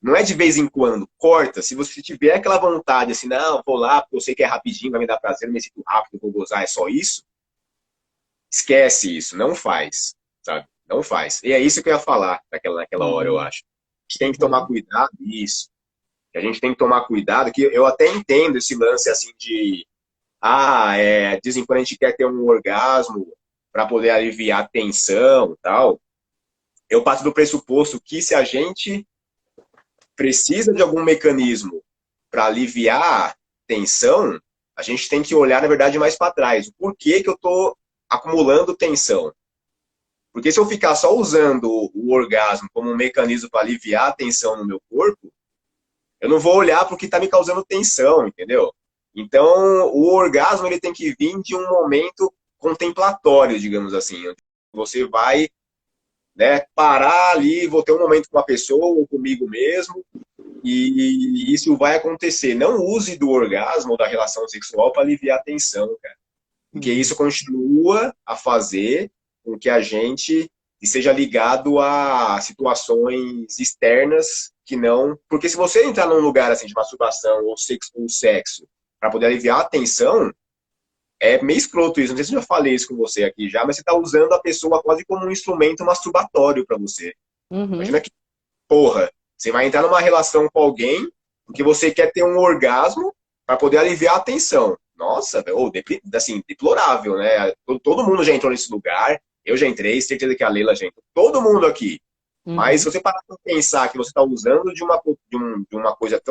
não é de vez em quando, corta. Se você tiver aquela vontade, assim, não, vou lá, porque eu sei que é rapidinho, vai me dar prazer, me sinto rápido, vou gozar, é só isso. Esquece isso, não faz, sabe? Não faz. E é isso que eu ia falar naquela hora, eu Uhum, acho. A gente tem que tomar uhum. cuidado, isso. A gente tem que tomar cuidado, que eu até entendo esse lance, assim, dizem que quando a gente quer ter um orgasmo para poder aliviar a tensão e tal, eu parto do pressuposto que se a gente precisa de algum mecanismo para aliviar a tensão, a gente tem que olhar, na verdade, mais para trás. O porquê que eu estou acumulando tensão? Porque se eu ficar só usando o orgasmo como um mecanismo para aliviar a tensão no meu corpo, eu não vou olhar para o que está me causando tensão, entendeu? Então, o orgasmo ele tem que vir de um momento contemplatório, digamos assim. Você vai né? Parar ali, vou ter um momento com a pessoa ou comigo mesmo, e isso vai acontecer. Não use do orgasmo ou da relação sexual para aliviar a tensão, cara. Porque isso Uhum. continua a fazer com que a gente esteja ligado a situações externas que não. Porque se você entrar num lugar assim de masturbação ou sexo para poder aliviar a tensão, é meio escroto isso. Não sei se eu já falei isso com você aqui já, mas você está usando a pessoa quase como um instrumento masturbatório para você. Imagina Uhum. que, porra, você vai entrar numa relação com alguém porque você quer ter um orgasmo para poder aliviar a tensão. Nossa, oh, assim, deplorável, né? Todo mundo já entrou nesse lugar. Eu já entrei, certeza que a Leila já entrou. Todo mundo aqui. Mas se Uhum. você parar para pensar que você está usando de uma coisa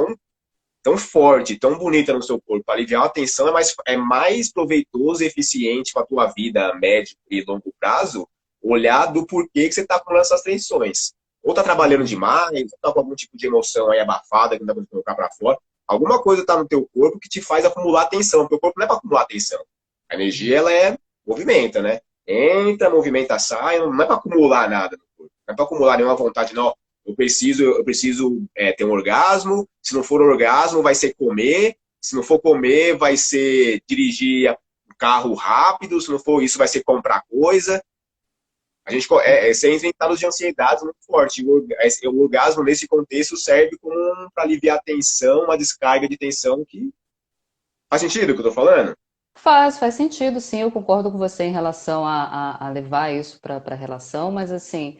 tão forte, tão bonita no seu corpo, para aliviar a tensão, é mais proveitoso e eficiente para a tua vida a médio e longo prazo olhar do porquê que você está acumulando essas tensões. Ou está trabalhando Uhum. demais, ou está com algum tipo de emoção aí abafada que não dá para colocar para fora. Alguma coisa está no teu corpo que te faz acumular tensão. Porque o corpo não é para acumular tensão. A energia, ela movimenta, né? Entra, movimenta, sai, não é para acumular nada no corpo. Não é para acumular nenhuma vontade, não. Eu preciso ter um orgasmo. Se não for orgasmo, vai ser comer. Se não for comer, vai ser dirigir um carro rápido. Se não for isso, vai ser comprar coisa. Você entra em estados de ansiedade muito forte. O orgasmo, nesse contexto, serve para aliviar a tensão, uma descarga de tensão que faz sentido o que eu tô falando? Faz sentido, sim, eu concordo com você em relação a levar isso para a relação, mas assim,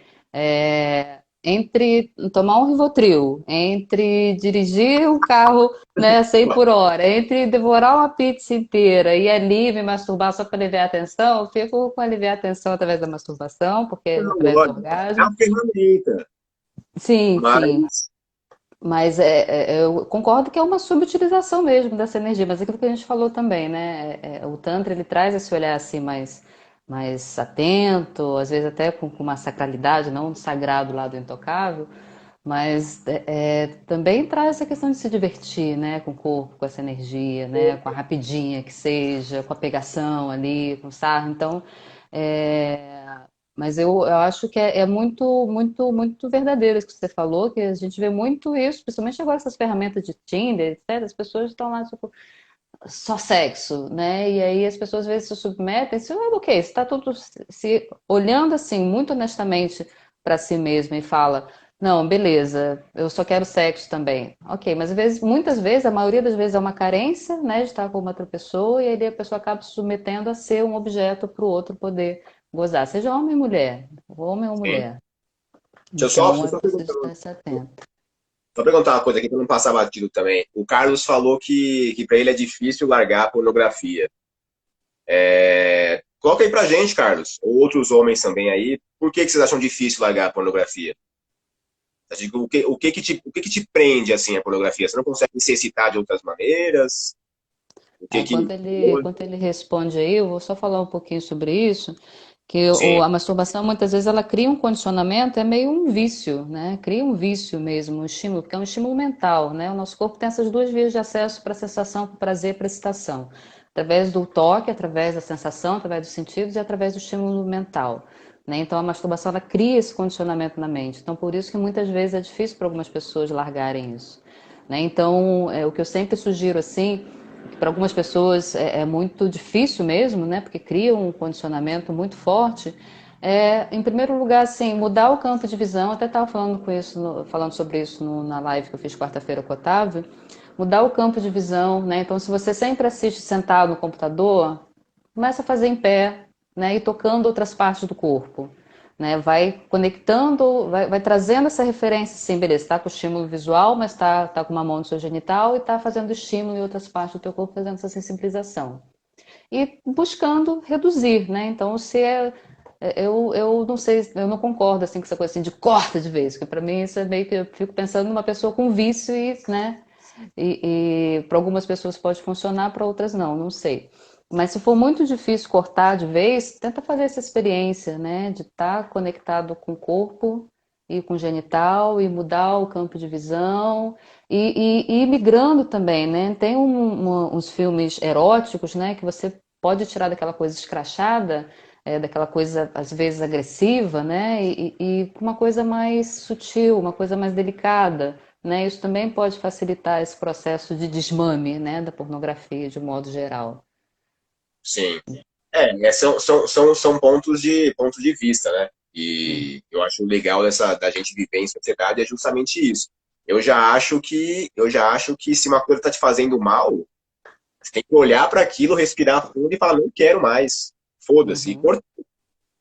entre tomar um Rivotril, entre dirigir o carro, né, a 100 por hora, entre devorar uma pizza inteira e ali me masturbar só para aliviar a tensão, eu fico com aliviar a tensão através da masturbação, porque é Não, através do lógico. É orgasmo. uma ferramenta. Sim, sim. Mas, Mas eu concordo que é uma subutilização mesmo dessa energia, mas é aquilo que a gente falou também, né? O Tantra ele traz esse olhar assim mais atento, às vezes até com uma sacralidade, não um sagrado lá do intocável, mas também traz essa questão de se divertir, né? Com o corpo, com essa energia, né? Com a rapidinha que seja, com a pegação ali, com o sarro. Então, é, mas eu acho que é muito, muito, muito verdadeiro isso que você falou, que a gente vê muito isso, principalmente agora essas ferramentas de Tinder, etc. As pessoas estão lá, tipo, só sexo, né? E aí as pessoas às vezes se submetem, se, ok, você está tudo se olhando assim, muito honestamente para si mesmo e fala, não, beleza, eu só quero sexo também. Ok, mas às vezes, muitas vezes, a maioria das vezes é uma carência, né, de estar com uma outra pessoa, e aí a pessoa acaba se submetendo a ser um objeto para o outro poder gozar, seja homem ou mulher, homem ou sim. mulher. Deixa Então eu é só preciso perguntar, estar se atento. só perguntar uma coisa aqui para não passar batido também. O Carlos falou que para ele é difícil largar a pornografia. Coloca aí pra gente, Carlos, ou outros homens também aí, por que vocês acham difícil largar a pornografia? O que que te prende assim a pornografia? Você não consegue se excitar de outras maneiras? O que que. Enquanto ele responde aí, eu vou só falar um pouquinho sobre isso, que Sim, a masturbação muitas vezes ela cria um condicionamento, é meio um vício, né? Cria um vício mesmo, um estímulo, porque é um estímulo mental, né? O nosso corpo tem essas duas vias de acesso para a sensação, para o prazer, para a excitação. Através do toque, através da sensação, através dos sentidos e através do estímulo mental. Né? Então a masturbação ela cria esse condicionamento na mente. Então por isso que muitas vezes é difícil para algumas pessoas largarem isso. Né? Então o que eu sempre sugiro assim que para algumas pessoas é muito difícil mesmo, né? Porque cria um condicionamento muito forte. Em primeiro lugar, assim, mudar o campo de visão. Até estava falando com isso, falando sobre isso na live que eu fiz quarta-feira com o Otávio. Mudar o campo de visão, né? Então, se você sempre assiste sentado no computador, começa a fazer em pé, né? E tocando outras partes do corpo. Né, vai conectando, vai trazendo essa referência, sim, beleza, está com o estímulo visual, mas tá com uma mão no seu genital e está fazendo estímulo em outras partes do teu corpo, fazendo essa sensibilização. E buscando reduzir, né? Então, se eu não sei, eu não concordo assim com essa coisa assim de corta de vez, porque para mim isso é meio que eu fico pensando numa pessoa com vício e, né? E para algumas pessoas pode funcionar, para outras não, não sei. Mas se for muito difícil cortar de vez, tenta fazer essa experiência, né? De estar conectado com o corpo e com o genital e mudar o campo de visão e ir migrando também, né? Tem uns filmes eróticos, né? Que você pode tirar daquela coisa escrachada, daquela coisa às vezes agressiva, né? E para uma coisa mais sutil, uma coisa mais delicada, né? Isso também pode facilitar esse processo de desmame, né, da pornografia de um modo geral. Sim. São pontos de vista, né? E eu acho legal da gente viver em sociedade é justamente isso. Eu já acho que se uma coisa está te fazendo mal, você tem que olhar para aquilo, respirar fundo e falar, não quero mais. Foda-se. Uhum,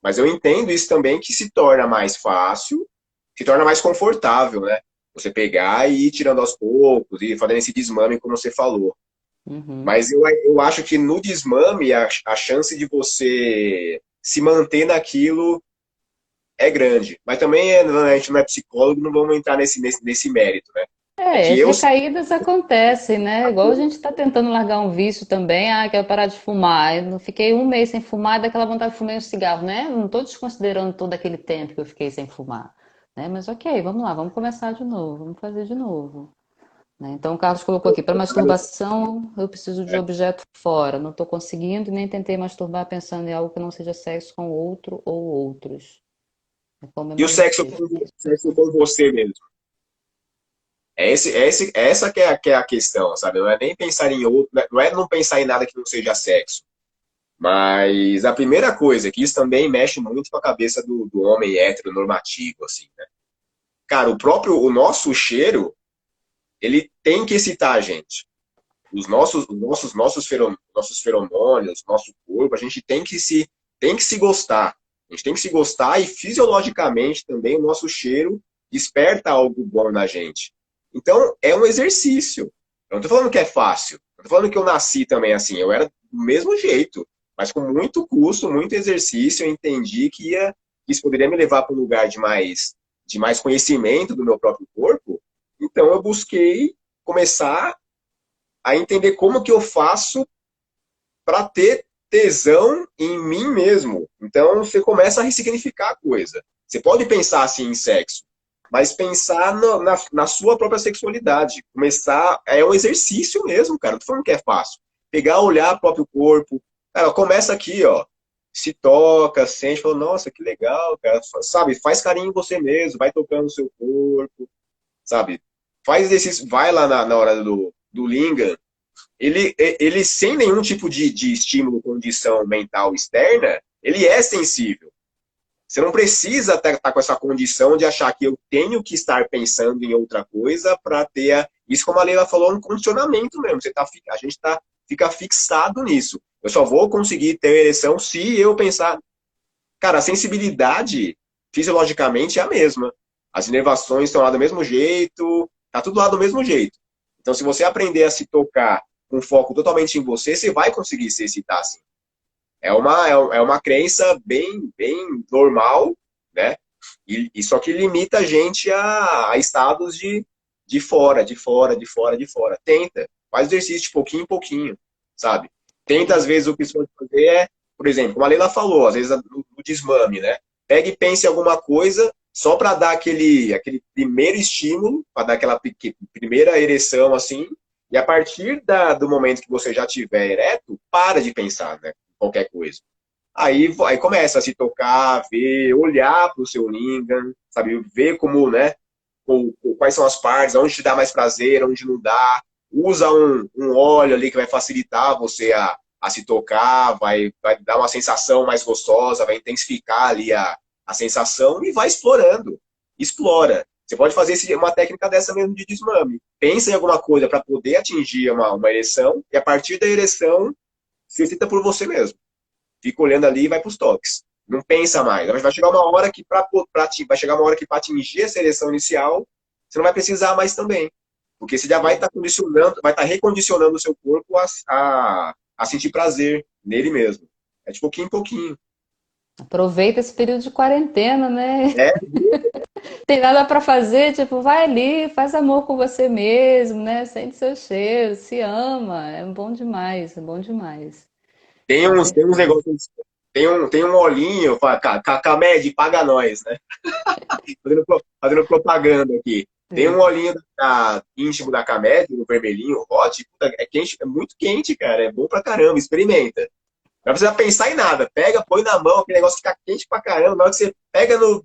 Mas eu entendo isso também que se torna mais fácil, se torna mais confortável, né? Você pegar e ir tirando aos poucos e fazendo esse desmame, como você falou. uhum. Mas eu acho que no desmame, a chance de você se manter naquilo é grande. Mas também a gente não é psicólogo, não vamos entrar nesse mérito, né? É É, que as eu recaídas acontecem, né? Igual a gente está tentando largar um vício também, quero parar de fumar. Eu não fiquei um mês sem fumar, daquela vontade de fumar um cigarro, né? Não estou desconsiderando todo aquele tempo que eu fiquei sem fumar, né? Mas ok, vamos lá, vamos começar de novo, vamos fazer de novo, né? Então o Carlos colocou aqui, para masturbação eu preciso de objeto fora, não estou conseguindo e nem tentei masturbar pensando em algo que não seja sexo com outro ou outros. É como e emotivo. o sexo com você mesmo. Essa que é a questão, sabe? Não é nem pensar em outro, não é não pensar em nada que não seja sexo. Mas a primeira coisa, que isso também mexe muito com a cabeça do homem heteronormativo, assim, né? Cara, o nosso cheiro, ele tem que excitar a gente. Nossos feromônios, nosso corpo, a gente tem que se gostar. A gente tem que se gostar e fisiologicamente também o nosso cheiro desperta algo bom na gente. Então, é um exercício. Eu não tô falando que é fácil. Eu tô falando que eu nasci também assim. Eu era do mesmo jeito, mas com muito custo, muito exercício, eu entendi que isso poderia me levar para um lugar de mais conhecimento do meu próprio corpo. Então, eu busquei começar a entender como que eu faço para ter tesão em mim mesmo. Então você começa a ressignificar a coisa. Você pode pensar assim em sexo, mas pensar na sua própria sexualidade. Começar é um exercício mesmo, cara. Não tô falando que é fácil. Pegar, olhar o próprio corpo. Cara, começa aqui, ó. Se toca, sente, fala, nossa, que legal, cara. Sabe, faz carinho em você mesmo, vai tocando o seu corpo, sabe? Faz exercício, vai lá na hora do Lingam, ele sem nenhum tipo de estímulo, condição mental externa, ele é sensível. Você não precisa estar com essa condição de achar que eu tenho que estar pensando em outra coisa para ter isso, como a Leila falou, um condicionamento mesmo. A gente fica fixado nisso. Eu só vou conseguir ter ereção se eu pensar. Cara, a sensibilidade fisiologicamente é a mesma. As inervações estão lá do mesmo jeito, tá tudo lá do mesmo jeito. Então, se você aprender a se tocar com foco totalmente em você, você vai conseguir se excitar assim. É uma crença bem normal, né? E só que limita a gente a estados de fora, de fora, de fora, de fora. Tenta, faz exercício de pouquinho em pouquinho, sabe? Tenta, às Sim. vezes, o que você pode fazer é, por exemplo, como a Leila falou, às vezes o desmame, né? Pega e pense em alguma coisa só para dar aquele primeiro estímulo, para dar aquela primeira ereção, assim, e a partir do momento que você já tiver ereto, para de pensar, né? Qualquer coisa. Aí começa a se tocar, ver, olhar para o seu lingam, sabe? Ver como, né? Quais são as partes, onde te dá mais prazer, onde não dá. Usa um óleo ali que vai facilitar você a se tocar, vai dar uma sensação mais gostosa, vai intensificar ali a sensação e vai explorando. Explora. Você pode fazer uma técnica dessa mesmo de desmame. Pensa em alguma coisa para poder atingir uma ereção e a partir da ereção, se excita por você mesmo. Fica olhando ali e vai para os toques. Não pensa mais. Vai chegar uma hora que vai chegar uma hora que para atingir a seleção inicial, você não vai precisar mais também. Porque você já vai estar condicionando, vai estar recondicionando o seu corpo a sentir prazer nele mesmo. É de pouquinho em pouquinho. Aproveita esse período de quarentena, né? É, Tem nada para fazer, tipo, vai ali, faz amor com você mesmo, né? Sente seu cheiro, se ama. É bom demais, é bom demais. Com tem uns certeza. negócios. Tem um olhinho, Camed, paga nós, né? Fazendo propaganda aqui. Tem um É. olhinho íntimo da Camed, no vermelhinho, hot, puta, é quente, é muito quente, cara. É bom pra caramba, experimenta. Não precisa pensar em nada. Pega, põe na mão, aquele negócio fica quente pra caramba. Na hora que você pega no.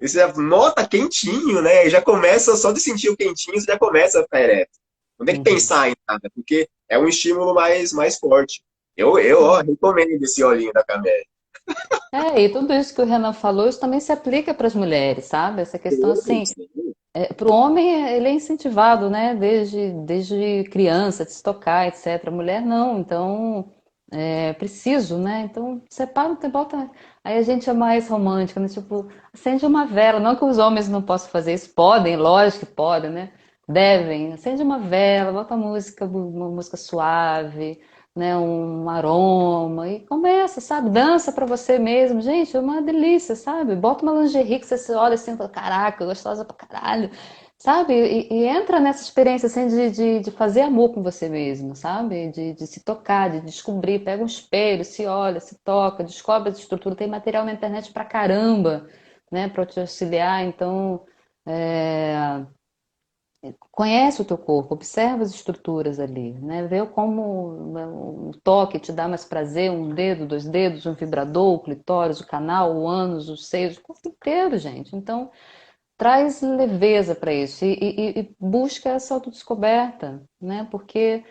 Você já nota quentinho, né? E já começa, só de sentir o quentinho, você já começa a ficar ereto. Não tem que Uhum. pensar em nada, porque é um estímulo mais forte. Eu ó, recomendo esse olhinho da Camélia. É, e tudo isso que o Renan falou, isso também se aplica para as mulheres, sabe? Essa questão assim, para o homem ele é incentivado, né? Desde criança, de se tocar, etc. A mulher não, então é preciso, né? Então separa o tempo, bota. Aí a gente é mais romântica, né? Tipo, acende uma vela. Não que os homens não possam fazer isso, podem, lógico que podem, né? Devem. Acende uma vela, bota música, uma música suave, né? Um aroma e começa, sabe? Dança pra você mesmo. Gente, é uma delícia, sabe? Bota uma lingerie que você se olha assim, e fala, caraca, gostosa pra caralho. Sabe? E entra nessa experiência assim de fazer amor com você mesmo, sabe? De se tocar, de descobrir, pega um espelho, se olha, se toca, descobre essa estrutura. Tem material na internet pra caramba, né? Pra te auxiliar. Então, é, conhece o teu corpo, observa as estruturas ali, né? Vê como né, o toque te dá mais prazer, um dedo, dois dedos, um vibrador, o clitóris, o canal, o ânus, os seios, o corpo inteiro, gente. Então, traz leveza para isso e busca essa autodescoberta, né? Porque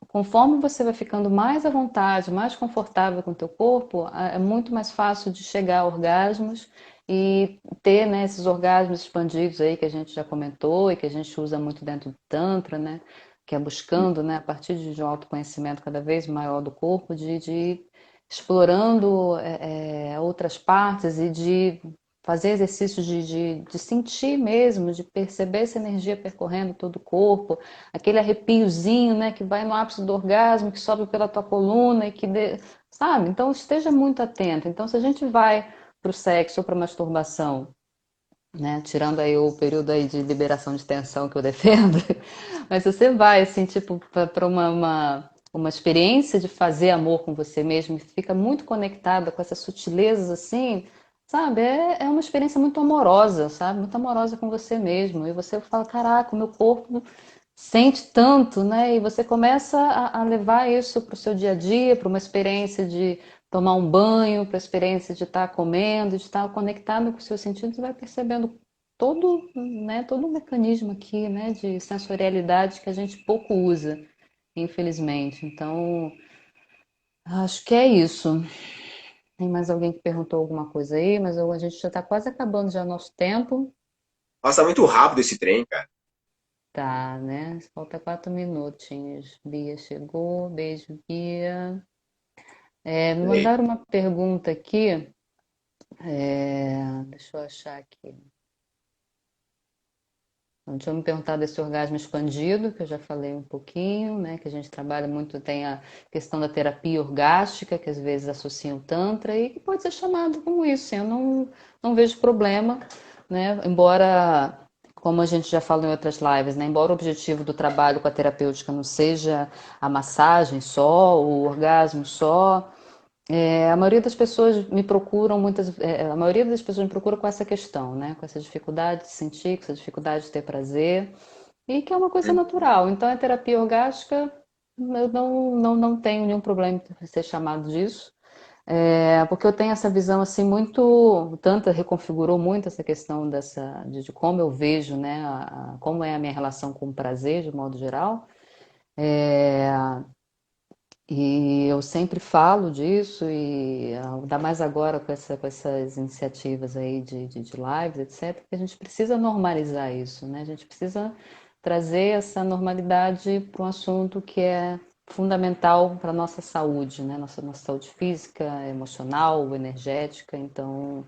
conforme você vai ficando mais à vontade, mais confortável com o teu corpo, é muito mais fácil de chegar a orgasmos e ter, né, esses orgasmos expandidos aí que a gente já comentou e que a gente usa muito dentro do Tantra, né? Que é buscando, né, a partir de um autoconhecimento cada vez maior do corpo, de explorando outras partes e de fazer exercícios de sentir mesmo, de perceber essa energia percorrendo todo o corpo, aquele arrepiozinho, né, que vai no ápice do orgasmo, que sobe pela tua coluna e sabe? Então esteja muito atento. Então se a gente vai para o sexo ou para a masturbação, né, tirando aí o período aí de liberação de tensão que eu defendo, mas se você vai assim, tipo, para uma experiência de fazer amor com você mesmo, e fica muito conectada com essas sutilezas assim, sabe? É uma experiência muito amorosa, sabe? Muito amorosa com você mesmo. E você fala, caraca, o meu corpo sente tanto, né? E você começa a levar isso para o seu dia a dia, para uma experiência de tomar um banho, para a experiência de estar comendo, de estar conectado com os seus sentidos, e vai percebendo todo, né, todo o mecanismo aqui, né, de sensorialidade que a gente pouco usa, infelizmente. Então, acho que é isso. Tem mais alguém que perguntou alguma coisa aí, mas a gente já está quase acabando já nosso tempo. Passa muito rápido esse trem, cara. Tá, né? Falta 4 minutinhos. Bia chegou. Beijo, Bia. Me Aí. mandaram uma pergunta aqui. Deixa eu achar aqui. Então, tinha me perguntado desse orgasmo expandido, que eu já falei um pouquinho, né? Que a gente trabalha muito, tem a questão da terapia orgástica, que às vezes associa o Tantra, e que pode ser chamado como isso. Eu não vejo problema, né? Embora, como a gente já falou em outras lives, né? Embora o objetivo do trabalho com a terapêutica não seja a massagem só, o orgasmo só, a maioria das pessoas me procuram, a maioria das pessoas me procura com essa questão, né? Com essa dificuldade de sentir, com essa dificuldade de ter prazer, e que é uma coisa natural. Então, a terapia orgástica, eu não tenho nenhum problema em ser chamado disso, porque eu tenho essa visão assim muito, o Tantra reconfigurou muito essa questão de como eu vejo, né? Como é a minha relação com o prazer, de modo geral. É, e eu sempre falo disso, e ainda mais agora com essas iniciativas aí de lives, etc., que a gente precisa normalizar isso, né? A gente precisa trazer essa normalidade para um assunto que é fundamental para a nossa saúde, né? Nossa saúde física, emocional, energética. Então,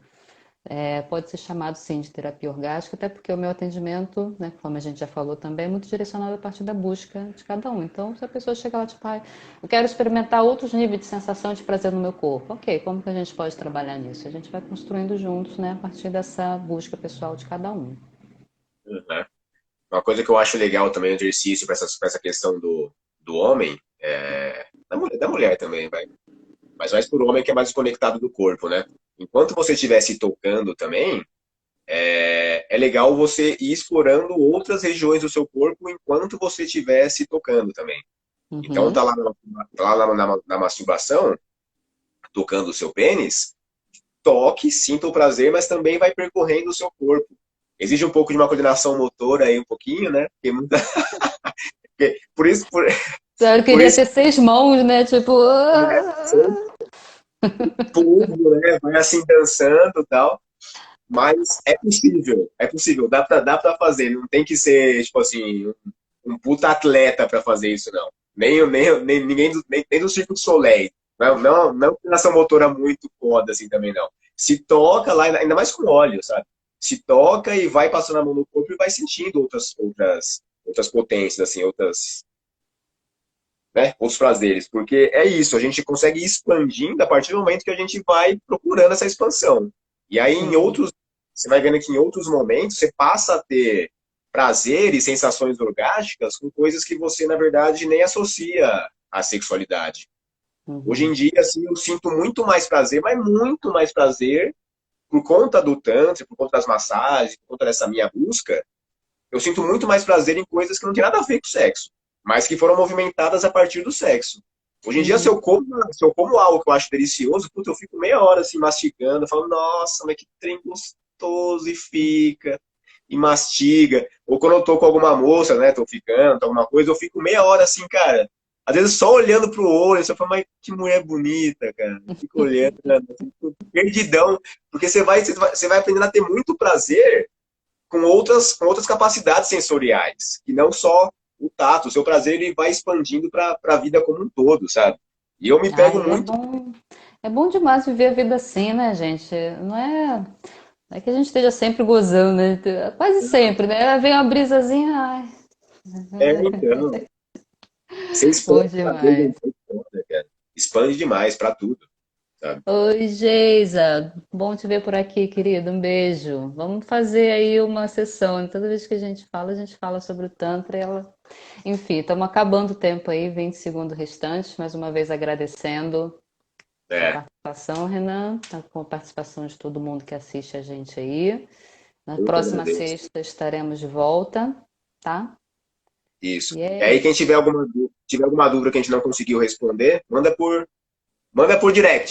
pode ser chamado sim de terapia orgástica, até porque o meu atendimento, né, como a gente já falou também, é muito direcionado a partir da busca de cada um. Então, se a pessoa chega lá, tipo, ah, eu quero experimentar outros níveis de sensação de prazer no meu corpo, ok, como que a gente pode trabalhar nisso? A gente vai construindo juntos, né, a partir dessa busca pessoal de cada um. Uhum. Uma coisa que eu acho legal também no exercício para pra essa questão do homem, da mulher também, vai. Mas mais pro homem que é mais desconectado do corpo, né? Enquanto você estiver se tocando também, é legal você ir explorando outras regiões do seu corpo enquanto você estiver se tocando também. Então Uhum. tá lá na masturbação, tocando o seu pênis, toque, sinta o prazer, mas também vai percorrendo o seu corpo. Exige um pouco de uma coordenação motora aí, um pouquinho, né? Porque por isso, Eu por queria isso ter 6 mãos, né? Tipo. né, tudo, né? Vai assim dançando e tal. Mas é possível, dá pra fazer. Não tem que ser, tipo assim, um puta atleta pra fazer isso, não. Nem ninguém nem do Circo do Soleil. Não é uma coordenação motora muito foda assim também, não. Se toca lá, ainda mais com óleo, sabe? Se toca e vai passando a mão no corpo e vai sentindo outras potências, assim, né, outros prazeres. Porque é isso, a gente consegue ir expandindo a partir do momento que a gente vai procurando essa expansão. E aí, Sim. você vai vendo que em outros momentos você passa a ter prazer e sensações orgásticas com coisas que você, na verdade, nem associa à sexualidade. Hoje em Uhum. dia, assim, eu sinto muito mais prazer, mas muito mais prazer por conta do tantra, por conta das massagens, por conta dessa minha busca. Eu sinto muito mais prazer em coisas que não tem nada a ver com sexo, mas que foram movimentadas a partir do sexo. Hoje em dia, Uhum. se eu como algo que eu acho delicioso, puta, eu fico meia hora assim mastigando, falando, nossa, mas que trem gostoso, e fica, e mastiga. Ou quando eu tô com alguma moça, né, tô ficando, alguma coisa, eu fico meia hora assim, cara, às vezes só olhando pro olho, você fala, mas que mulher bonita, cara. Eu fico olhando, fico perdidão, porque você vai aprendendo a ter muito prazer com outras capacidades sensoriais, que não só o tato. O seu prazer ele vai expandindo para a vida como um todo, sabe? E eu me pego Ai, é muito. bom. É bom demais viver a vida assim, né, gente? Não é que a gente esteja sempre gozando, né? Quase sempre, né? Vem uma brisazinha, ai, Então, você bom expande pra Deus, demais. cara. Expande demais para tudo, sabe? Oi, Geisa. Bom te ver por aqui, querido. Um beijo. Vamos fazer aí uma sessão. Toda vez que a gente fala sobre o Tantra. E ela... Enfim, estamos acabando o tempo aí, 20 segundos restantes. Mais uma vez agradecendo sua É, participação, Renan, com a participação de todo mundo que assiste a gente aí. Na eu que próxima agradeço. sexta estaremos de volta, tá? Isso. E E é aí, quem isso. tiver alguma dúvida que a gente não conseguiu responder, manda por direct.